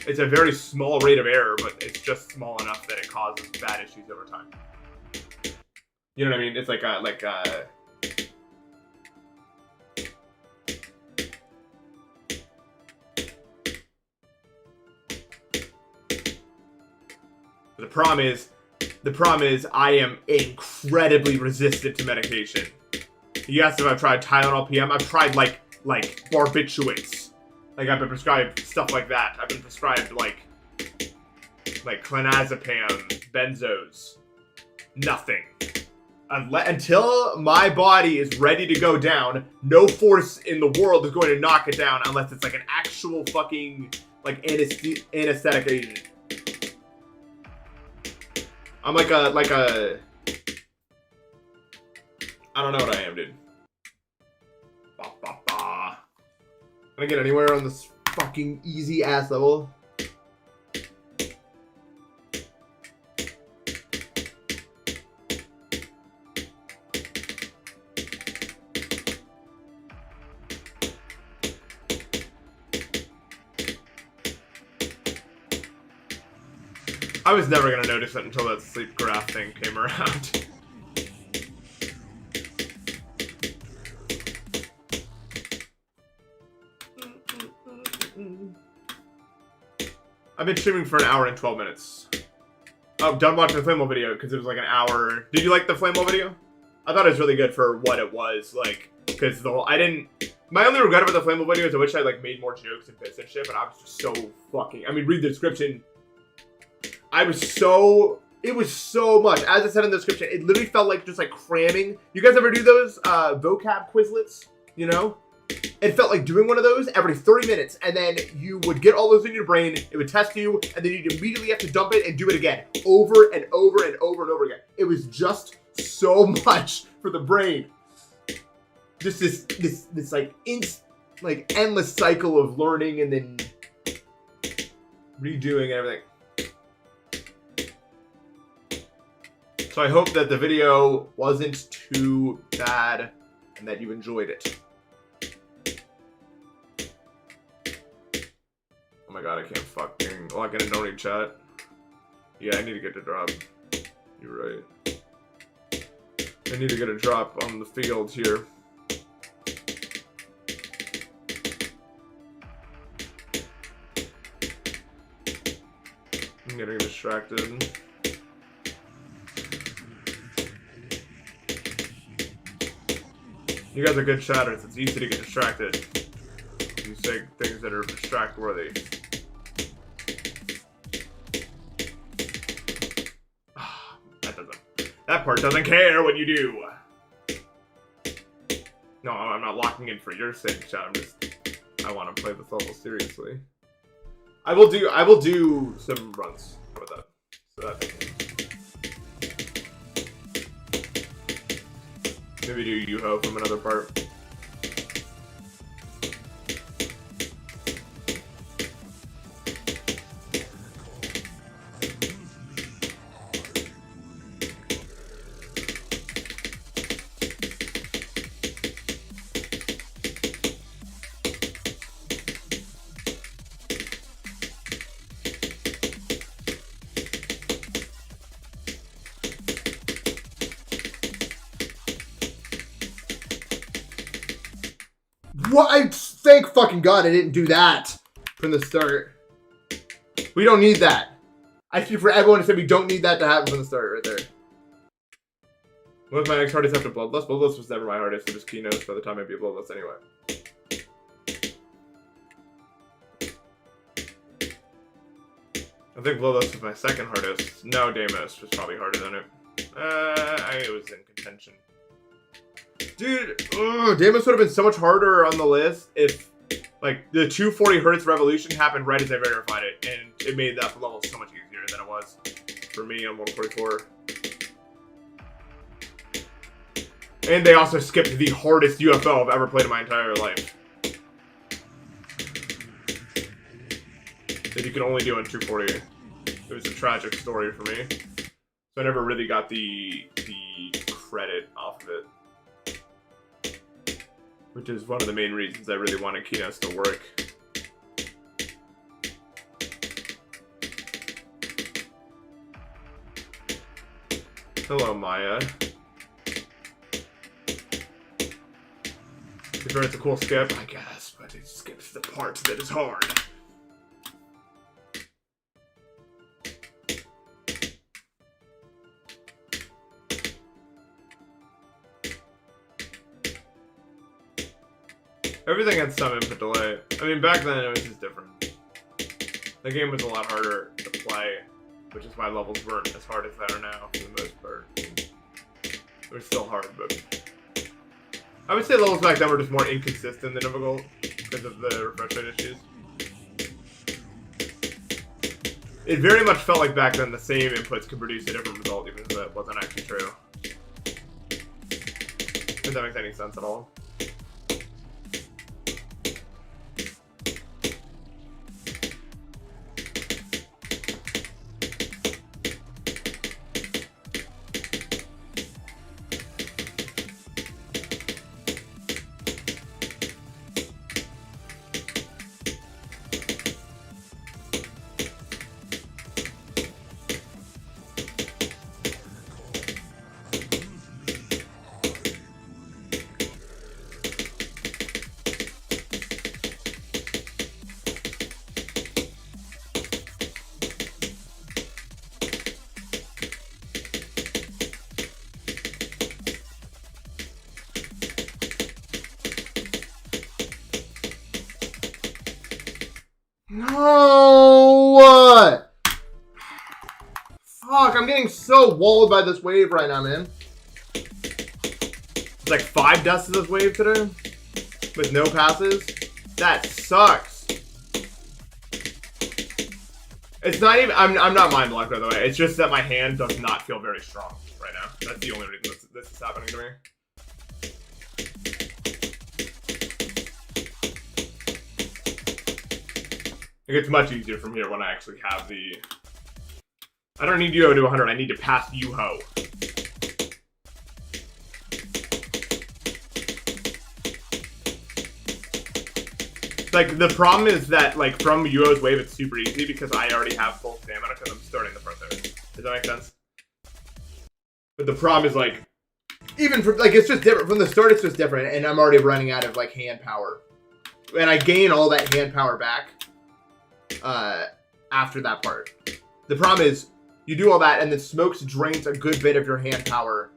It's a very small rate of error, but it's just small enough that it causes bad issues over time. You know what I mean? It's like the problem is I am incredibly resistant to medication. You asked if I've tried Tylenol PM. I've tried like barbiturates. Like, I've been prescribed stuff like that. I've been prescribed like clonazepam, benzos. Nothing. Until my body is ready to go down, no force in the world is going to knock it down unless it's like an actual fucking like anesthetic agent. I'm like a I don't know what I am, dude. Can I get anywhere on this fucking easy ass level? I was never gonna notice it until that sleep graph thing came around. I've been streaming for an hour and 12 minutes. Oh, done watching the Flamewell video because it was like an hour. Did you like the Flamewell video? I thought it was really good for what it was, like, because the whole, my only regret about the Flamewell video is I wish I, like, made more jokes and bits and shit, but I was just so fucking, I mean, read the description. It was so much. As I said in the description, it literally felt like just, like, cramming. You guys ever do those vocab Quizlets, you know? It felt like doing one of those every 30 minutes, and then you would get all those in your brain, it would test you, and then you'd immediately have to dump it and do it again. Over and over and over and over again. It was just so much for the brain. Just this like like endless cycle of learning and then redoing everything. So I hope that the video wasn't too bad and that you enjoyed it. Oh my god, I can't fucking log in and don't read chat. Yeah, I need to get a drop. You're right. I need to get a drop on the field here. I'm getting distracted. You guys are good chatters. It's easy to get distracted. You say things that are distract-worthy. That part doesn't care what you do. No, I'm not locking in for your sake, chat. I want to play this level seriously. I will do some runs. How about that? So that maybe do Yuho from another part. What? Thank fucking God I didn't do that from the start. We don't need that. I speak for everyone to say we don't need that to happen from the start right there. What if my next hardest after Bloodlust? Bloodlust was never my hardest. It was keynotes by the time I beat Bloodlust anyway. I think Bloodlust was my second hardest. No, Deimos was probably harder than it. It was in contention. Dude, Deimos would have been so much harder on the list if, like, the 240 Hz Revolution happened right as I verified it, and it made that level so much easier than it was for me on 144. And they also skipped the hardest UFO I've ever played in my entire life. That you can only do on 240. It was a tragic story for me. So I never really got the credit off of it. Which is one of the main reasons I really wanted keynotes to work. Hello, Maya. If it's a cool skip, I guess, but it skips the part that is hard. Everything had some input delay. I mean, back then it was just different. The game was a lot harder to play, which is why levels weren't as hard as they are now, for the most part. They were still hard, but... I would say levels back then were just more inconsistent than difficult, because of the refresh rate issues. It very much felt like back then the same inputs could produce a different result, even though that wasn't actually true. If that makes any sense at all. No! Fuck, I'm getting so walled by this wave right now, man. It's like 5 deaths of this wave today, with no passes. That sucks. It's not even, I'm not mind blocked, by the way. It's just that my hand does not feel very strong right now. That's the only reason this is happening to me. It gets much easier from here when I actually have the... I don't need Yuho to 100, I need to pass Yuho. Like, the problem is that, like, from Yuho's wave, it's super easy because I already have full stamina because I'm starting the front there. Does that make sense? But the problem is, like... Even from, like, it's just different. From the start, it's just different, and I'm already running out of, like, hand power. And I gain all that hand power back after that part. The problem is, you do all that, and the smokes drains a good bit of your hand power.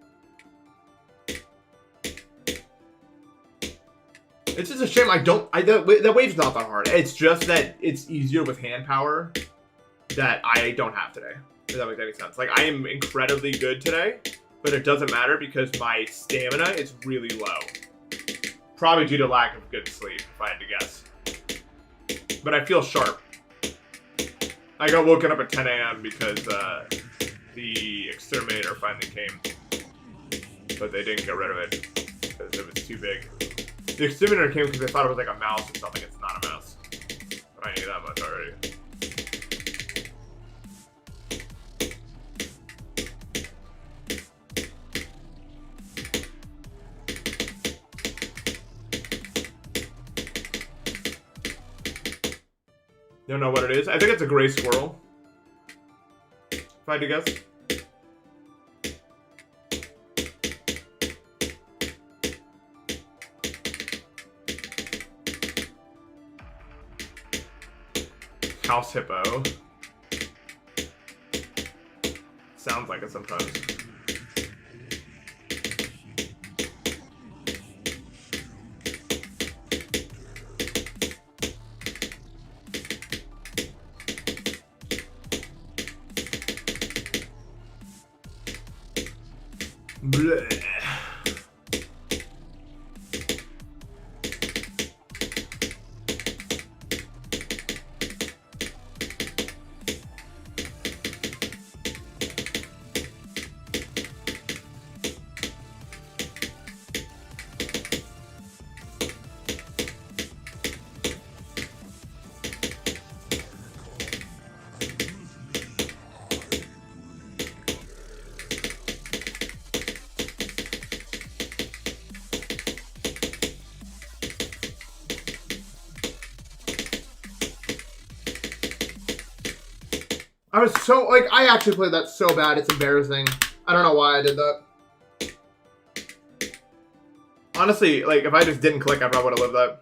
It's just a shame that wave's not that hard. It's just that it's easier with hand power that I don't have today. Does that make any sense? Like, I am incredibly good today, but it doesn't matter because my stamina is really low. Probably due to lack of good sleep, if I had to guess. But I feel sharp. I got woken up at 10 a.m. because the exterminator finally came. But they didn't get rid of it because it was too big. The exterminator came because they thought it was like a mouse or something. It's not a mouse. But I knew that much already. Don't know what it is. I think it's a gray squirrel. If I had to guess. House hippo. Sounds like it sometimes. Bleh. I was so, like, I actually played that so bad, it's embarrassing. I don't know why I did that. Honestly, like, if I just didn't click, I probably would have lived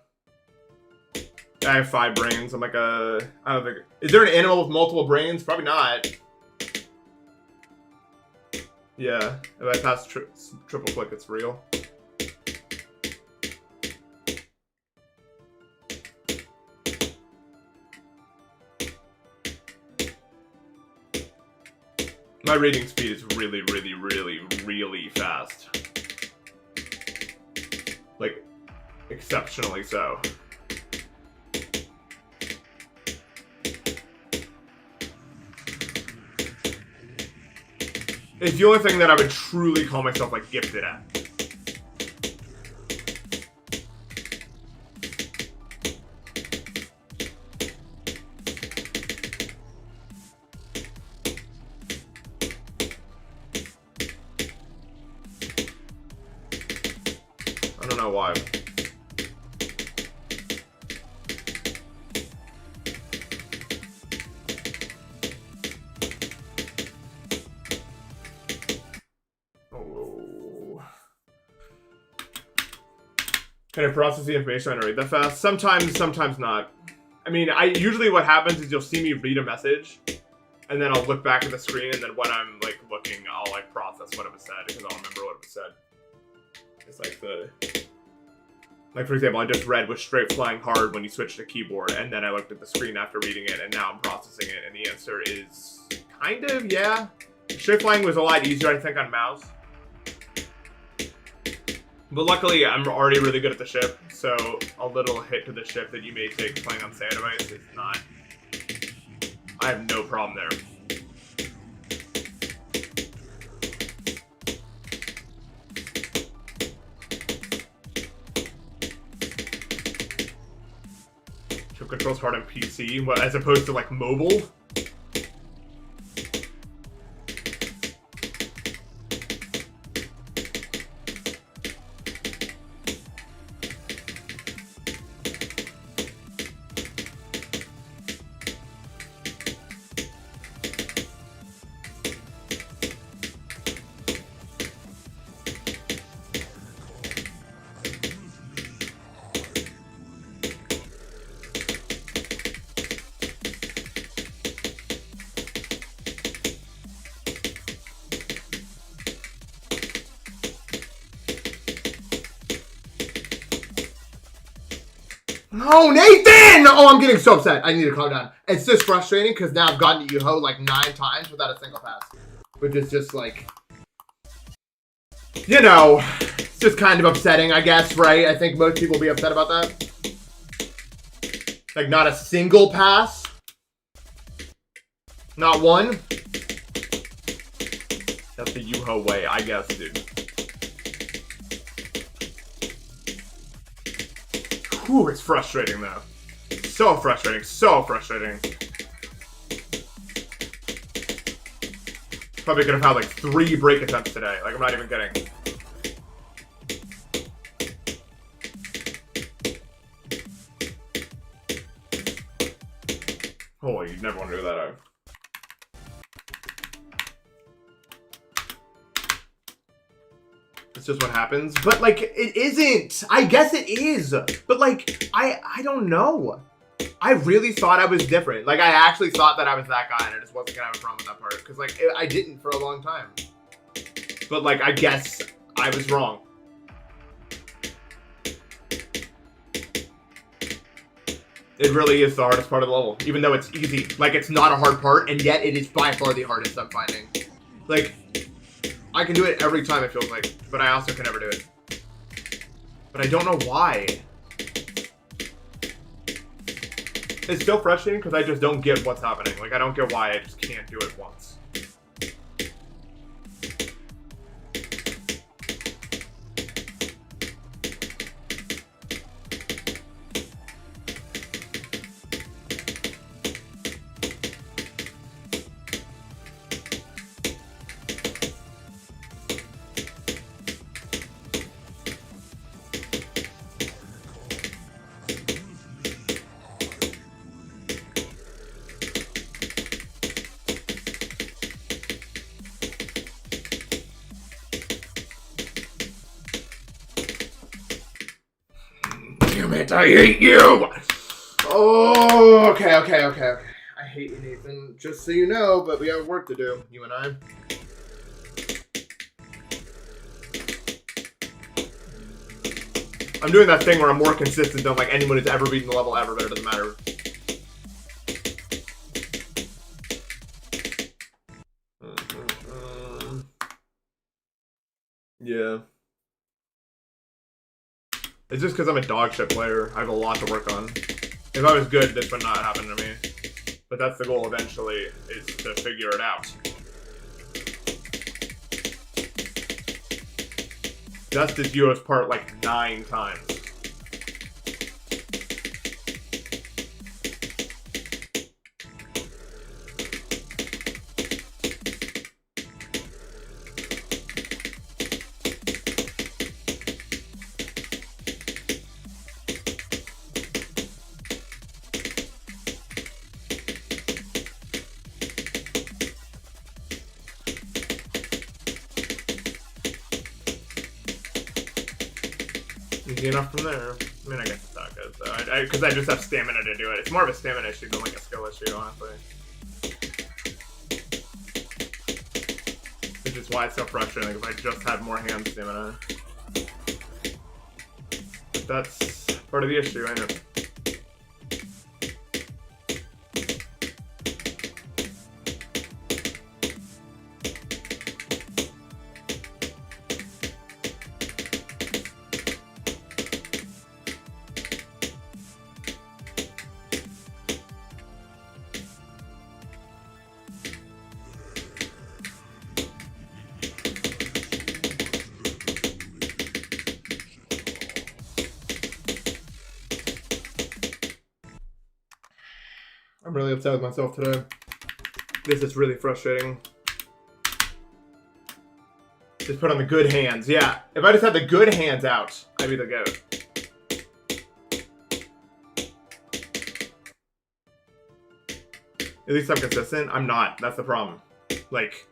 that. I have 5 brains. I'm like I don't think... Is there an animal with multiple brains? Probably not. Yeah, if I pass triple click, it's real. My reading speed is really, really, really, really fast. Like, exceptionally so. It's the only thing that I would truly call myself, like, gifted at. I don't know why. Oh. Can I process the information and read that fast? Sometimes, sometimes not. I mean, usually what happens is you'll see me read a message, and then I'll look back at the screen, and then when I'm like looking, I'll like process what it was said because I'll remember what it was said. It's like for example, I just read was straight flying hard when you switch to keyboard, and then I looked at the screen after reading it, and now I'm processing it, and the answer is kind of, yeah. Straight flying was a lot easier, I think, on mouse. But luckily, I'm already really good at the ship, so a little hit to the ship that you may take playing on standard device is not... I have no problem there. Ship control feels hard on PC, as opposed to like mobile. Oh, Nathan! Oh, I'm getting so upset. I need to calm down. It's just frustrating because now I've gotten to Yuho like 9 times without a single pass. Which is just like, you know, it's just kind of upsetting, I guess, right? I think most people will be upset about that. Like, not a single pass. Not one. That's the Yuho way, I guess, dude. Whew, it's frustrating though. So frustrating, so frustrating. Probably could have had like 3 break attempts today. Like, I'm not even kidding. Oh, you'd never want to do that out. It's just what happens. But like, it isn't. I guess it is. But like, I don't know. I really thought I was different. Like, I actually thought that I was that guy and I just wasn't gonna have a problem with that part. Because like, I didn't for a long time. But like, I guess I was wrong. It really is the hardest part of the level. Even though it's easy. Like, it's not a hard part, and yet it is by far the hardest I'm finding. Like, I can do it every time, it feels like. But I also can never do it. But I don't know why. It's still frustrating because I just don't get what's happening. Like, I don't get why I just can't do it once. Damn it, I hate you! Oh, okay. I hate you, Nathan. Just so you know, but we have work to do, you and I. I'm doing that thing where I'm more consistent than like anyone who's ever beaten the level ever, but it doesn't matter. Yeah. It's just because I'm a dog shit player. I have a lot to work on. If I was good, this would not happen to me. But that's the goal eventually, is to figure it out. Just did Yuho's part like 9 times. Easy enough from there. I mean, I guess it's not good, though. Because I just have stamina to do it. It's more of a stamina issue than like a skill issue, honestly. Which is why it's so frustrating, because I just had more hand stamina. But that's part of the issue, I know. I'm really upset with myself today. This is really frustrating. Just put on the good hands. Yeah, if I just had the good hands out, I'd be the goat. At least I'm consistent. I'm not. That's the problem. Like,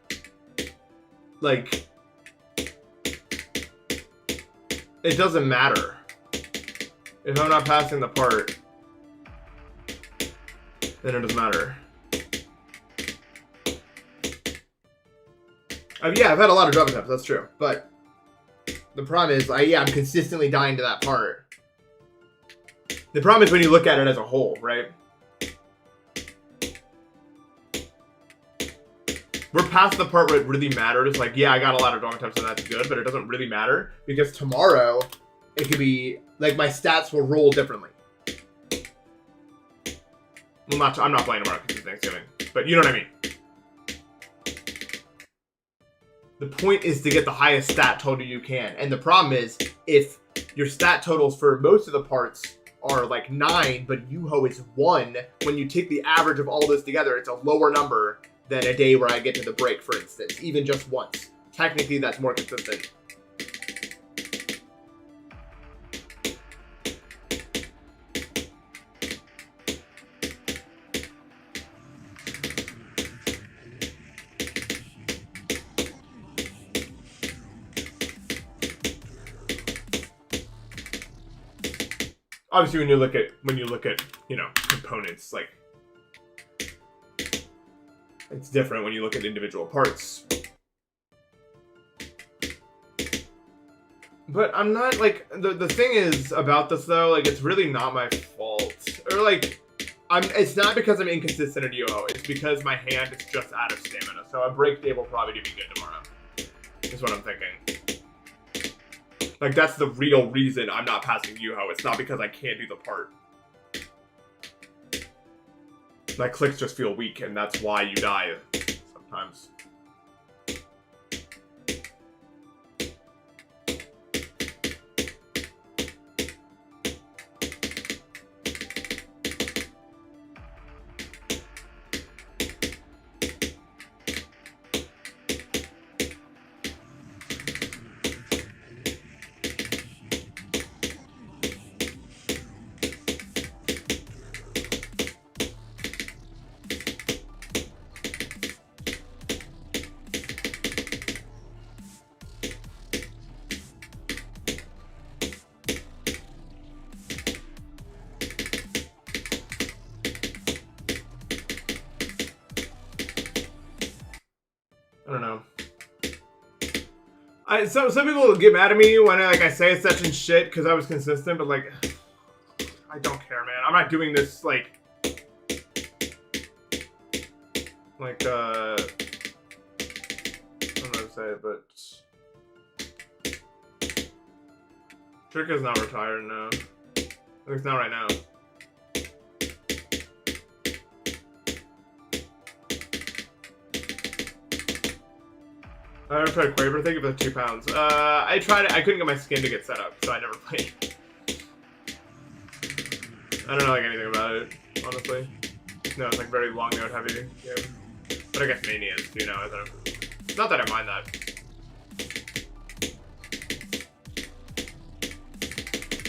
it doesn't matter. If I'm not passing the part, then it doesn't matter. Yeah, I've had a lot of drop attempts, that's true. But the problem is, I'm consistently dying to that part. The problem is when you look at it as a whole, right? We're past the part where it really matters. Like, yeah, I got a lot of drop attempts and that's good, but it doesn't really matter because tomorrow it could be like my stats will roll differently. Well, I'm not playing tomorrow because it's Thanksgiving, but you know what I mean. The point is to get the highest stat total you can. And the problem is, if your stat totals for most of the parts are like 9, but Yuho is 1, when you take the average of all this together, it's a lower number than a day where I get to the break, for instance. Even just once. Technically, that's more consistent. Obviously, when you look at components, like it's different when you look at individual parts. But I'm not like the thing is about this though, like it's really not my fault. Or like it's not because I'm inconsistent at UO, it's because my hand is just out of stamina. So a break day will probably do me good tomorrow. Is what I'm thinking. Like, that's the real reason I'm not passing Yuho. It's not because I can't do the part. My clicks just feel weak, and that's why you die sometimes. I don't know. Some people will get mad at me when I say such and shit because I was consistent, but like, I don't care, man. I'm not doing this I don't know how to say it, but Trick is not retired, no. At least not right now. I never tried Quaver. Thank you for the £2. I tried it. I couldn't get my skin to get set up, so I never played. I don't know anything about it, honestly. No, it's very long note heavy game. But I guess Mania is too now, isn't it? Not that I mind that.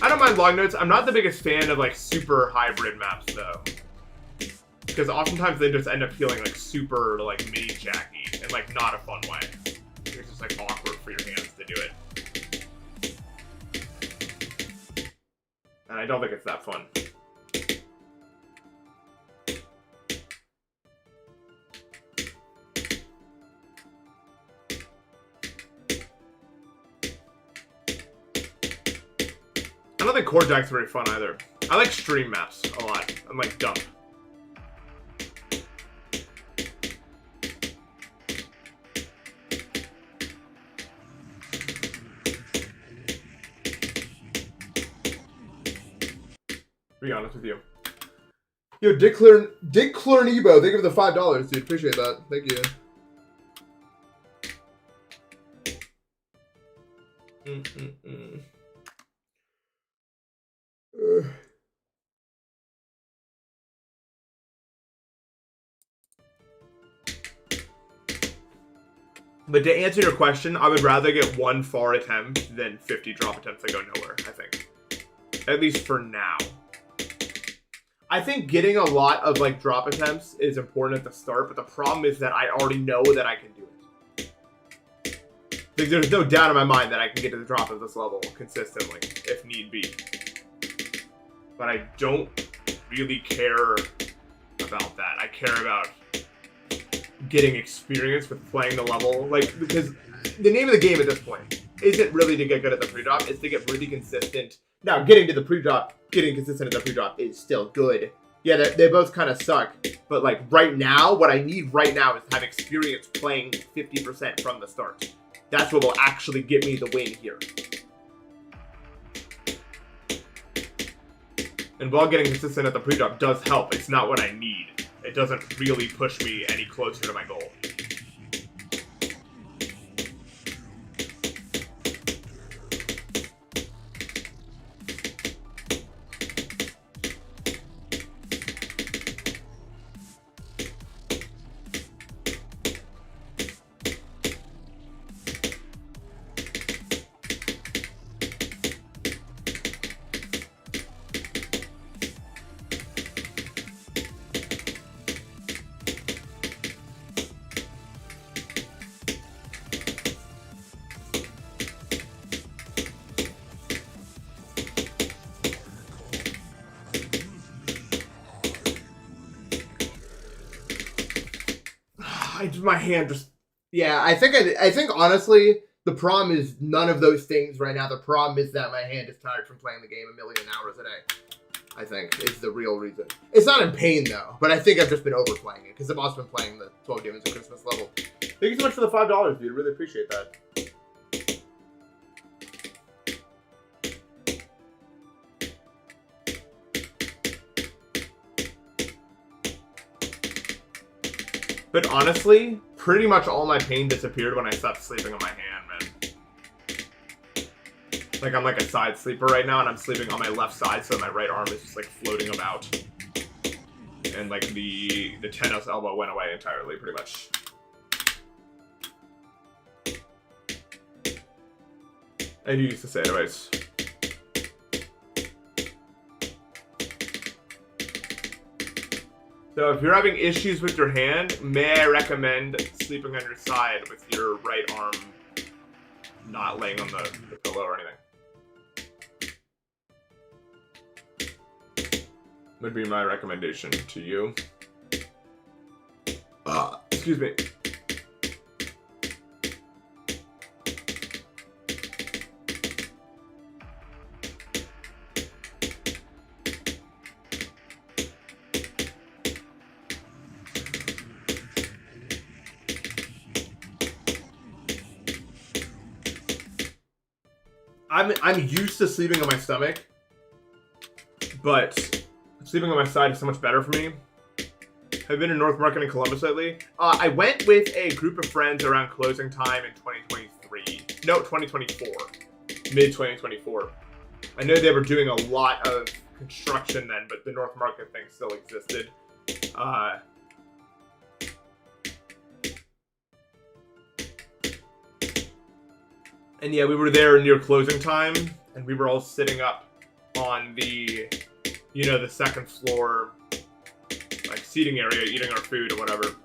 I don't mind long notes. I'm not the biggest fan of super hybrid maps though. Because oftentimes they just end up feeling super mini jacky and not a fun way. It's just awkward for your hands to do it. And I don't think it's that fun. I don't think Core Jack's very fun either. I like stream maps a lot. I'm dump. Be honest with you. Yo, Dick Clernebo, thank you for the $5, dude. Appreciate that. Thank you. But to answer your question, I would rather get 1 far attempt than 50 drop attempts that go nowhere, I think. At least for now. I think getting a lot of like drop attempts is important at the start, but the problem is that I already know that I can do it. Like, there's no doubt in my mind that I can get to the drop of this level consistently, if need be. But I don't really care about that. I care about getting experience with playing the level, like, because the name of the game at this point isn't really to get good at the pre-drop, it's to get really consistent. Now, getting to the pre-drop, getting consistent at the pre-drop is still good. Yeah, they both kind of suck, but like right now, what I need right now is to have experience playing 50% from the start. That's what will actually get me the win here. And while getting consistent at the pre-drop does help, it's not what I need. It doesn't really push me any closer to my goal. My hand just... Yeah, I think honestly, the problem is none of those things right now. The problem is that my hand is tired from playing the game a million hours a day. I think is the real reason. It's not in pain though, but I think I've just been overplaying it because I've also been playing the 12 Demons of Christmas level. Thank you so much for the $5, dude. Really appreciate that. But honestly, pretty much all my pain disappeared when I stopped sleeping on my hand, man. Like, I'm like a side sleeper right now, and I'm sleeping on my left side, so my right arm is just, like, floating about. And, like, the tennis elbow went away entirely, pretty much. I do used to say it anyways. So if you're having issues with your hand, may I recommend sleeping on your side with your right arm not laying on the pillow or anything. Would be my recommendation to you. Excuse me. I'm used to sleeping on my stomach, but sleeping on my side is so much better for me. I've been in North Market in Columbus lately. I went with a group of friends around closing time in 2023. No, 2024. Mid-2024. I know they were doing a lot of construction then, but the North Market thing still existed. And yeah, we were there near closing time, and we were all sitting up on the, you know, the second floor, like, seating area, eating our food or whatever.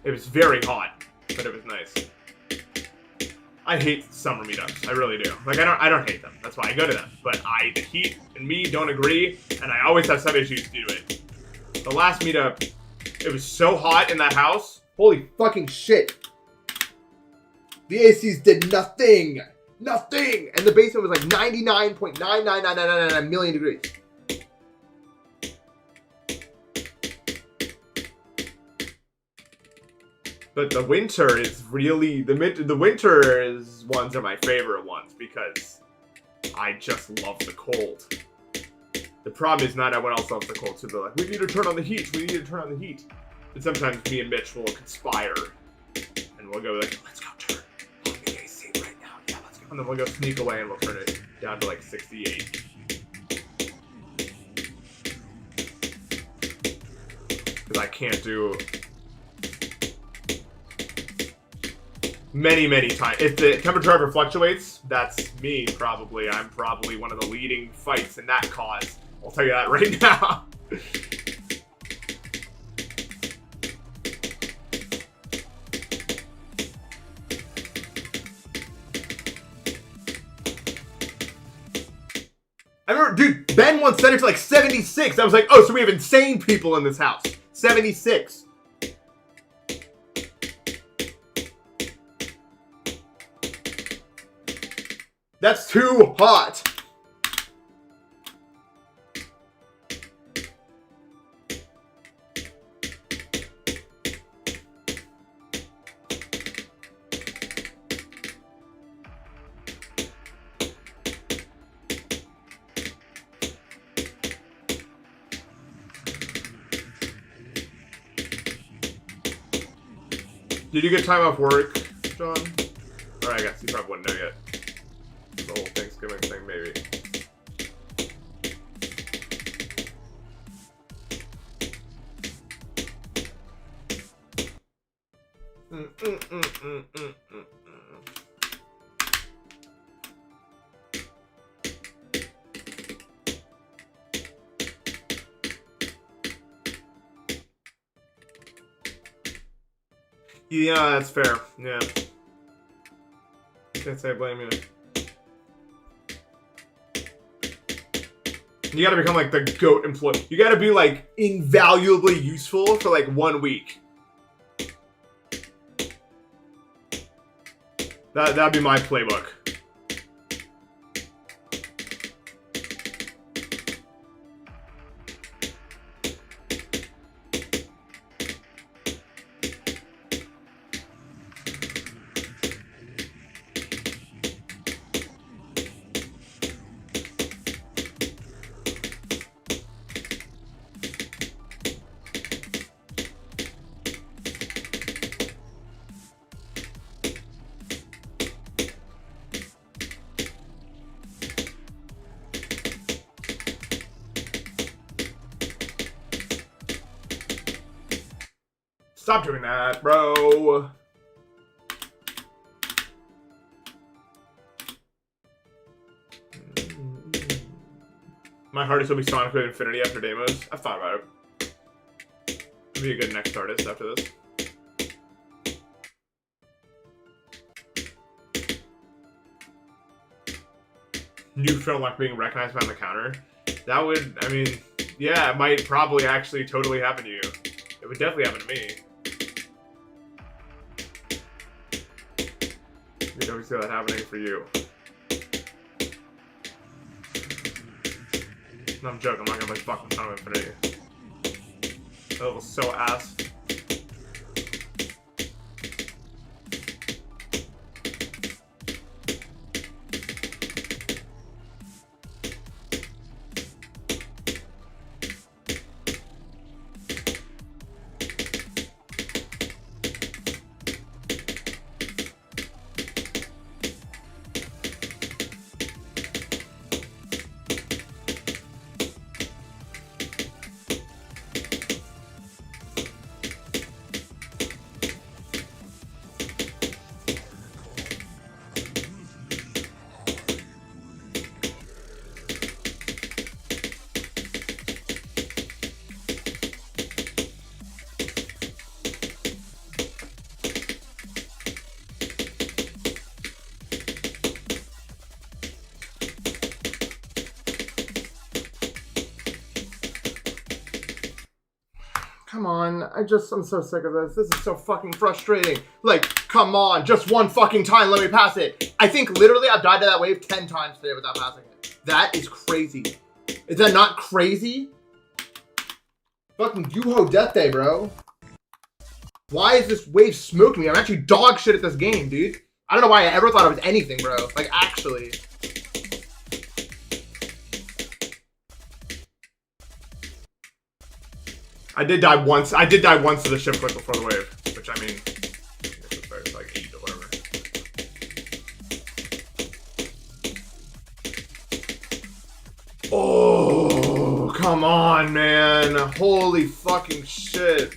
It was very hot, but it was nice. I hate summer meetups. I really do. Like, I don't hate them. That's why I go to them. But the heat and me don't agree, and I always have some issues due to it. The last meetup, it was so hot in that house. Holy fucking shit. The ACs did nothing. Nothing. And the basement was like 99.99999 million degrees. But the winter is really... The winter ones are my favorite ones because I just love the cold. The problem is not everyone else loves the cold, so they're like, we need to turn on the heat. We need to turn on the heat. And sometimes me and Mitch will conspire. And we'll go like, let's go turn on the AC right now. Yeah, let's go. And then we'll go sneak away and we'll turn it down to like 68. Because I can't do many times. If the temperature ever fluctuates, that's me probably. I'm probably one of the leading fights in that cause. I'll tell you that right now. I remember, dude, Ben once set it to like 76. I was like, oh, so we have insane people in this house. 76. That's too hot. Did you get time off work, John? Or I guess you probably wouldn't know yet. The whole Thanksgiving thing, maybe. Yeah, that's fair. Yeah. Can't say I blame you. You gotta become like the GOAT employee. You gotta be like invaluably useful for like 1 week. That'd be my playbook. Stop doing that, bro. My artist will be Sonic with Infinity after Deimos. I've thought about it. Be a good next artist after this. You feel like being recognized behind the counter? That would, I mean, yeah, it might probably actually totally happen to you. It would definitely happen to me. You don't see that happening for you. No, I'm joking. I'm not gonna play fucking Sonic Infinity. That was so ass. Come on, I'm so sick of this. This is so fucking frustrating. Like, come on, just one fucking time, let me pass it. I think literally I've died to that wave 10 times today without passing it. That is crazy. Is that not crazy? Fucking Yuho Death Day, bro. Why is this wave smoking me? I'm actually dog shit at this game, dude. I don't know why I ever thought it was anything, bro. Like, actually. I did die once to the shift click before the wave, which I mean, it's like 8 or whatever. Oh, come on, man. Holy fucking shit.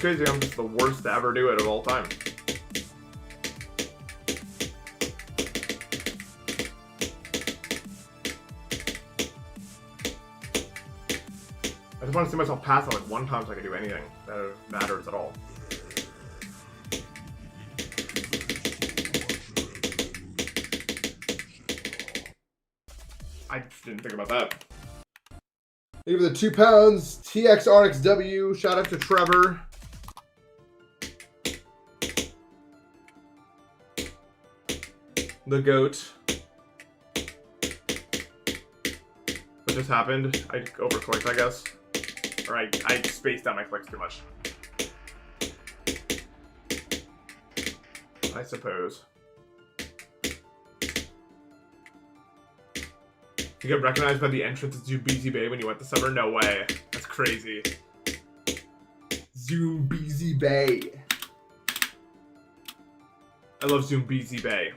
crazy. I'm just the worst to ever do it of all time. I just want to see myself pass on like one time so I can do anything that matters at all. I just didn't think about that. Thank you for the 2 pounds. TXRXW. Shout out to Trevor. The GOAT. What just happened? I overclicked, I guess. Or I spaced out my clicks too much. I suppose. You get recognized by the entrance at Zoom BZ Bay when you went to summer? No way. That's crazy. Zoom BZ Bay. I love Zoom BZ Bay.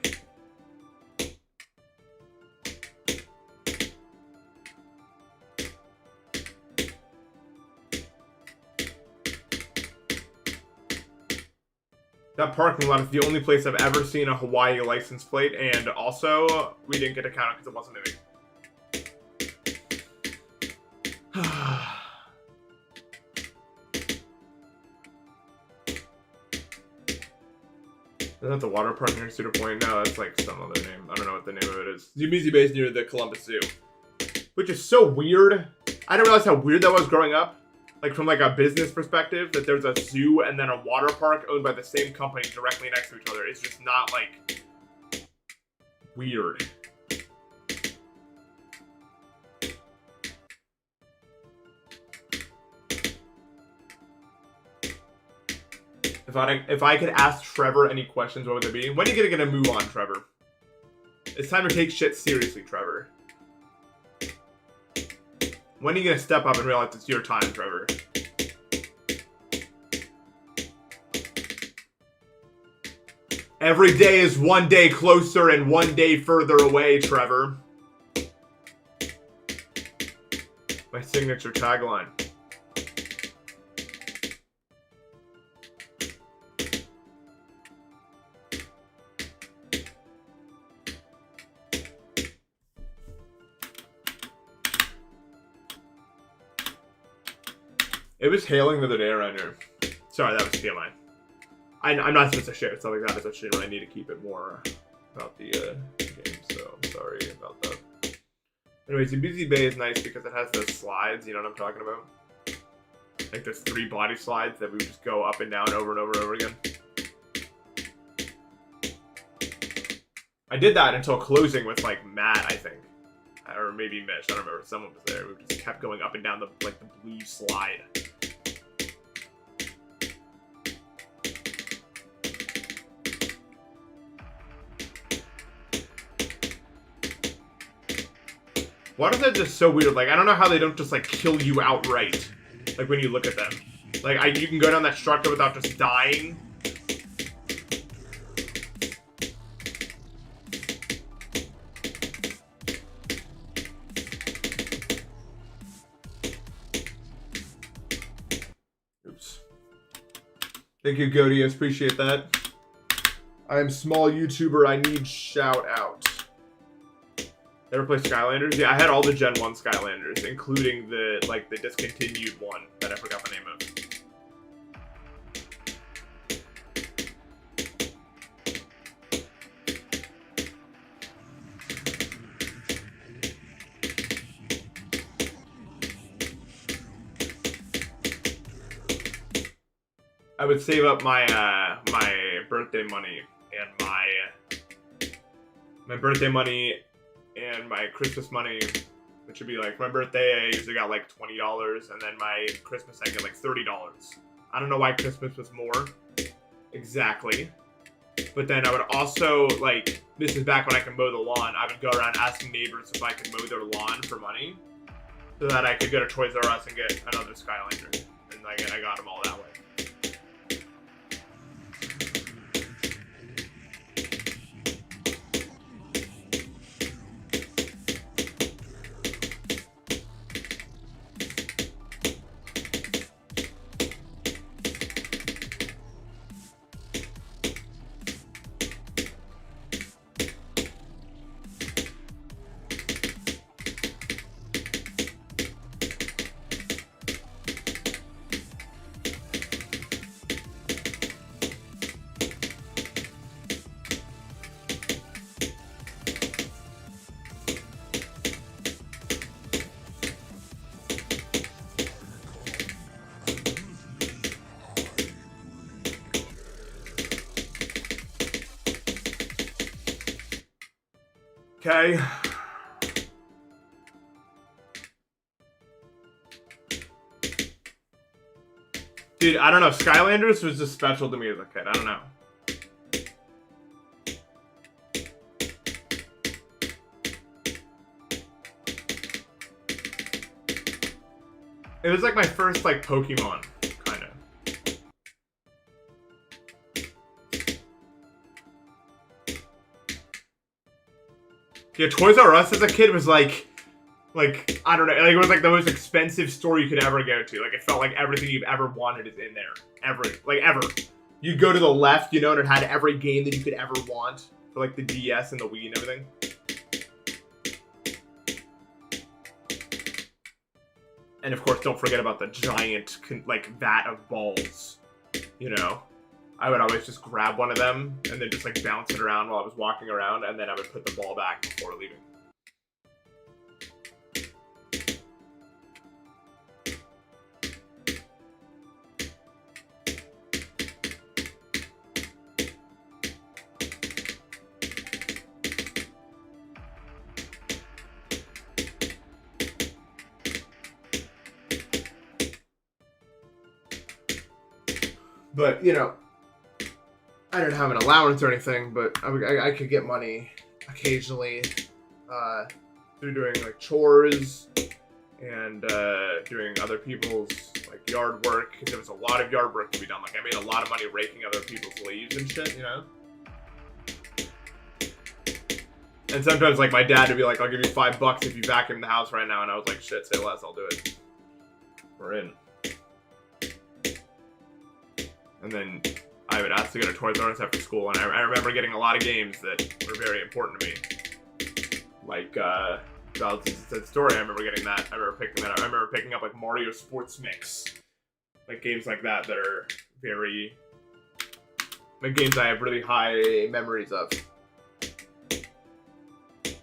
That parking lot is the only place I've ever seen a Hawaii license plate, and also, we didn't get to count it because it wasn't moving. Is that the water park near Cedar Point? No, that's like some other name. I don't know what the name of it is. Zoom BZ Bay is near the Columbus Zoo. Which is so weird. I didn't realize how weird that was growing up. Like from like a business perspective, that there's a zoo and then a water park owned by the same company directly next to each other. It's just not like weird. If I could ask Trevor any questions, what would they be? When are you gonna get a move on, Trevor? It's time to take shit seriously, Trevor. When are you gonna step up and realize it's your time, Trevor? Every day is one day closer and one day further away, Trevor. My signature tagline. It was hailing the other day around here. Sorry, that was TMI. I'm not supposed to share stuff like that, especially when I need to keep it more about the game, so I'm sorry about that. Anyways, the BZ Bay is nice because it has those slides, you know what I'm talking about? Like those 3 body slides that we just go up and down over and over and over again. I did that until closing with like Matt, I think. Or maybe Mitch, I don't remember. Someone was there. We just kept going up and down the blue slide. Why is that just so weird? Like, I don't know how they don't just, like, kill you outright. Like, when you look at them. Like, you can go down that structure without just dying. Oops. Thank you, Godius. Appreciate that. I am small YouTuber. I need shout out. Ever play Skylanders? Yeah, I had all the Gen 1 Skylanders, including the discontinued one that I forgot the name of. I would save up my my birthday money and my birthday money and my Christmas money, which would be like my birthday, I usually got like $20, and then my Christmas I get like $30. I don't know why Christmas was more exactly, but then I would also, like, this is back when I could mow the lawn, I would go around asking neighbors if I could mow their lawn for money, so that I could go to Toys R Us and get another Skylander, and I got them all that way. Okay. Dude, I don't know. Skylanders was just special to me as a kid. I don't know. It was like my first like Pokemon, kind of. Yeah, Toys R Us as a kid was like I don't know, like it was like the most expensive store you could ever go to. Like it felt like everything you've ever wanted is in there, ever. You'd go to the left, you know, and it had every game that you could ever want for like the DS and the Wii and everything. And of course, don't forget about the giant, like, vat of balls, you know? I would always just grab one of them and then just, like, bounce it around while I was walking around, and then I would put the ball back before leaving. But, you know, I didn't have an allowance or anything, but I could get money occasionally through doing, like, chores and doing other people's, like, yard work, because there was a lot of yard work to be done. Like, I made a lot of money raking other people's leaves and shit, you know? And sometimes, like, my dad would be like, I'll give you $5 if you vacuum the house right now, and I was like, shit, say less, I'll do it. We're in. And then I would ask to go to Toys R Us after school, and I remember getting a lot of games that were very important to me. Like, that story, I remember getting that. I remember picking that up. I remember picking up, like, Mario Sports Mix. Like, games like that that are very... like, games I have really high memories of. I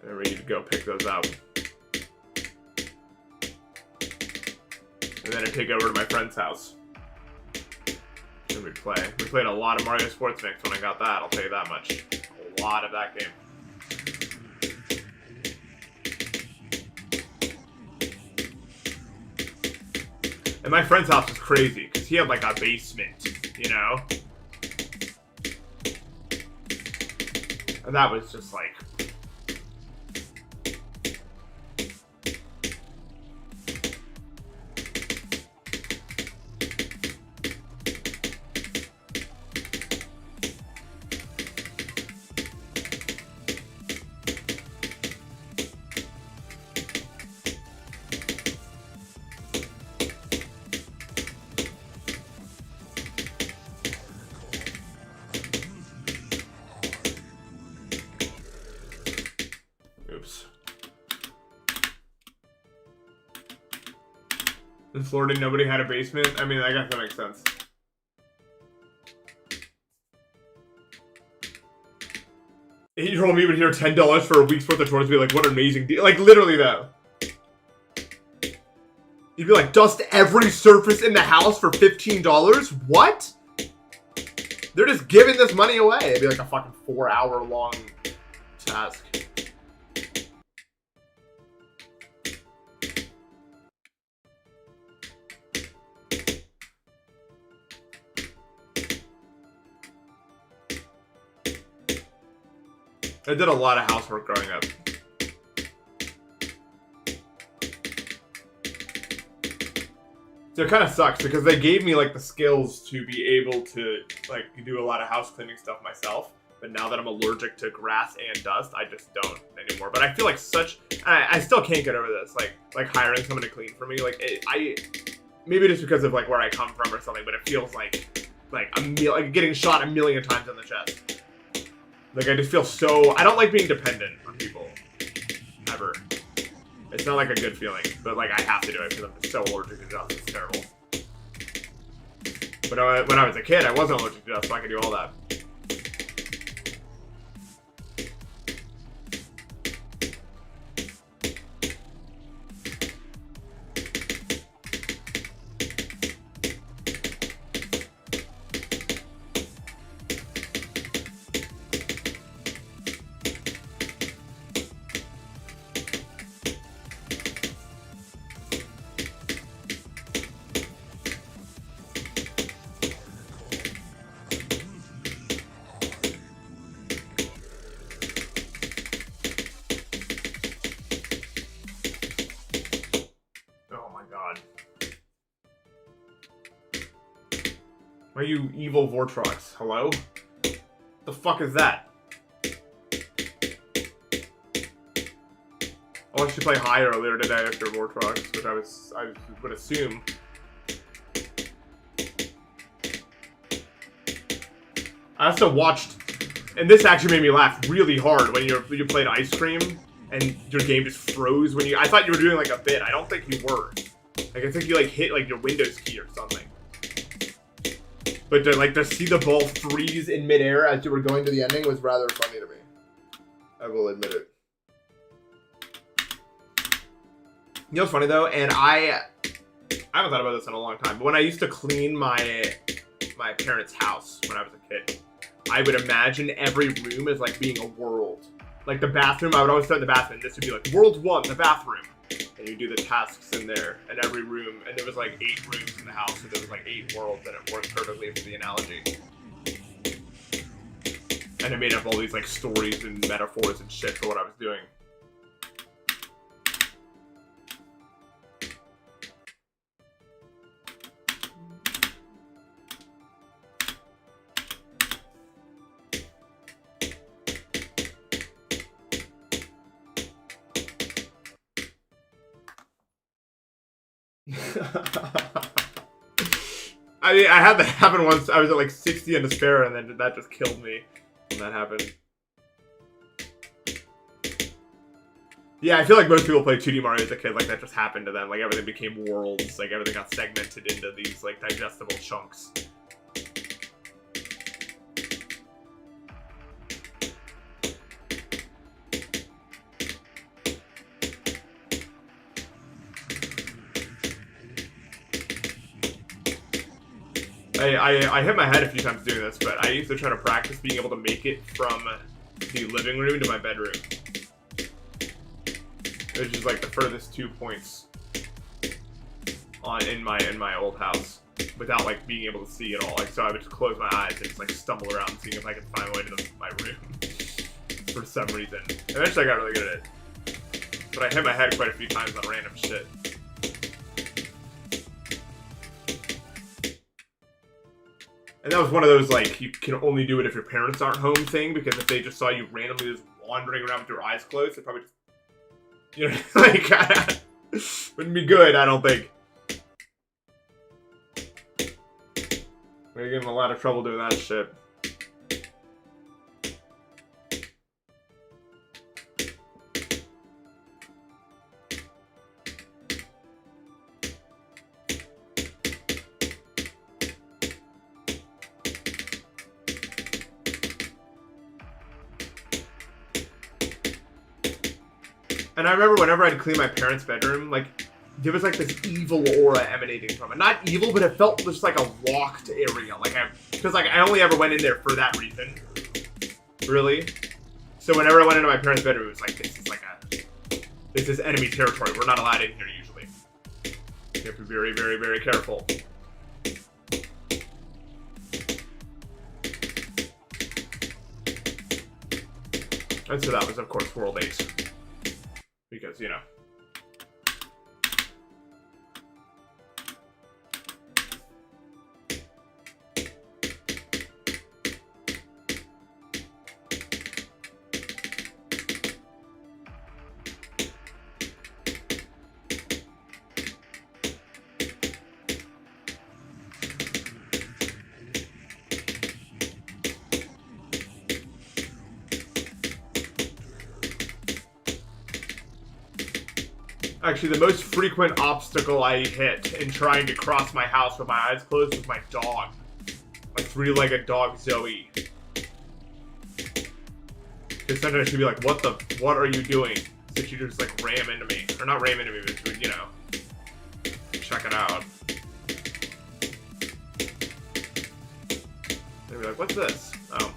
remember you could go pick those up. And then I'd take it over to my friend's house. And we'd play. We played a lot of Mario Sports Mix when I got that, I'll tell you that much. A lot of that game. And my friend's house was crazy, because he had like a basement, you know? And that was just like... Oops. In Florida, nobody had a basement? I mean, I guess that makes sense. Eight-year-old me would hear $10 for a week's worth of chores and be like, what an amazing deal. Like, literally, though. You'd be like, dust every surface in the house for $15? What? They're just giving this money away. It'd be like a fucking 4-hour-long task. I did a lot of housework growing up. So it kind of sucks because they gave me like the skills to be able to like do a lot of house cleaning stuff myself. But now that I'm allergic to grass and dust, I just don't anymore. But I feel like I still can't get over this. Like hiring someone to clean for me. Like maybe just because of like where I come from or something. But it feels like I'm like getting shot a million times in the chest. Like, I just feel so... I don't like being dependent on people. Ever. It's not like a good feeling. But, like, I have to do it because I'm so allergic to dust. It's terrible. But when I was a kid, I wasn't allergic to dust, so I could do all that. Are you evil Vortrox? Hello? The fuck is that? I'll actually play high earlier today after Vortrox, which I would assume. I also watched, and this actually made me laugh really hard when you played Ice Cream and your game just froze when I thought you were doing like a bit. I don't think you were. Like I think you like hit like your Windows key or something. But to see the ball freeze in midair as you were going to the ending was rather funny to me. I will admit it. You know what's funny though, and I haven't thought about this in a long time, but when I used to clean my parents' house when I was a kid, I would imagine every room as like being a world. Like the bathroom, I would always start in the bathroom. This would be like World 1, the bathroom. And you do the tasks in there, and every room, and there was like 8 rooms in the house, so there was like 8 worlds, and it worked perfectly for the analogy. And it made up all these like stories and metaphors and shit for what I was doing. I mean, I had that happen once. I was at like 60 in despair, and then that just killed me when that happened. Yeah, I feel like most people play 2D Mario as a kid, like that just happened to them. Like everything became worlds, like everything got segmented into these like digestible chunks. I hit my head a few times doing this, but I used to try to practice being able to make it from the living room to my bedroom. Which is like the furthest 2 points in my old house without like being able to see at all. Like so I would just close my eyes and just like stumble around seeing if I could find a way to my room for some reason. Eventually I got really good at it. But I hit my head quite a few times on random shit. And that was one of those, like, you can only do it if your parents aren't home thing, because if they just saw you randomly just wandering around with your eyes closed, they'd probably just, you know, like, wouldn't be good, I don't think. We're getting a lot of trouble doing that shit. And I remember whenever I'd clean my parents' bedroom, like, there was like this evil aura emanating from it. Not evil, but it felt just like a locked area. Like, because I only ever went in there for that reason. Really. So whenever I went into my parents' bedroom, it was like, this is enemy territory. We're not allowed in here usually. You have to be very, very, very careful. And so that was, of course, World 8. Because, you know. Actually, the most frequent obstacle I hit in trying to cross my house with my eyes closed was my dog. My 3-legged dog, Zoe. Because sometimes she'd be like, what are you doing? So she'd just like ram into me. Or not ram into me, but she would, you know, check it out. They'd be like, what's this? Oh.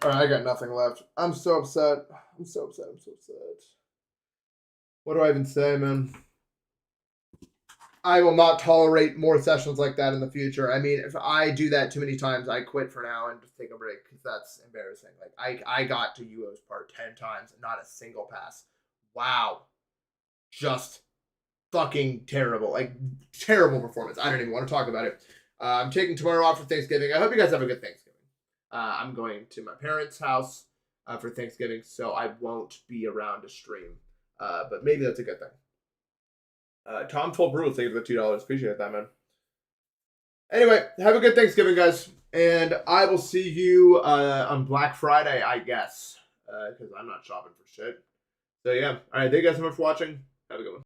Alright, I got nothing left. I'm so upset. I'm so upset. What do I even say, man? I will not tolerate more sessions like that in the future. I mean, if I do that too many times, I quit for now and just take a break because that's embarrassing. Like I got to UO's part 10 times and not a single pass. Wow. Just fucking terrible. Like terrible performance. I don't even want to talk about it. I'm taking tomorrow off for Thanksgiving. I hope you guys have a good Thanksgiving. I'm going to my parents' house for Thanksgiving, so I won't be around to stream. But maybe that's a good thing. Tom Full Brew, thank you for the $2. Appreciate that, man. Anyway, have a good Thanksgiving, guys. And I will see you on Black Friday, I guess. Because I'm not shopping for shit. So, yeah. All right, thank you guys so much for watching. Have a good one.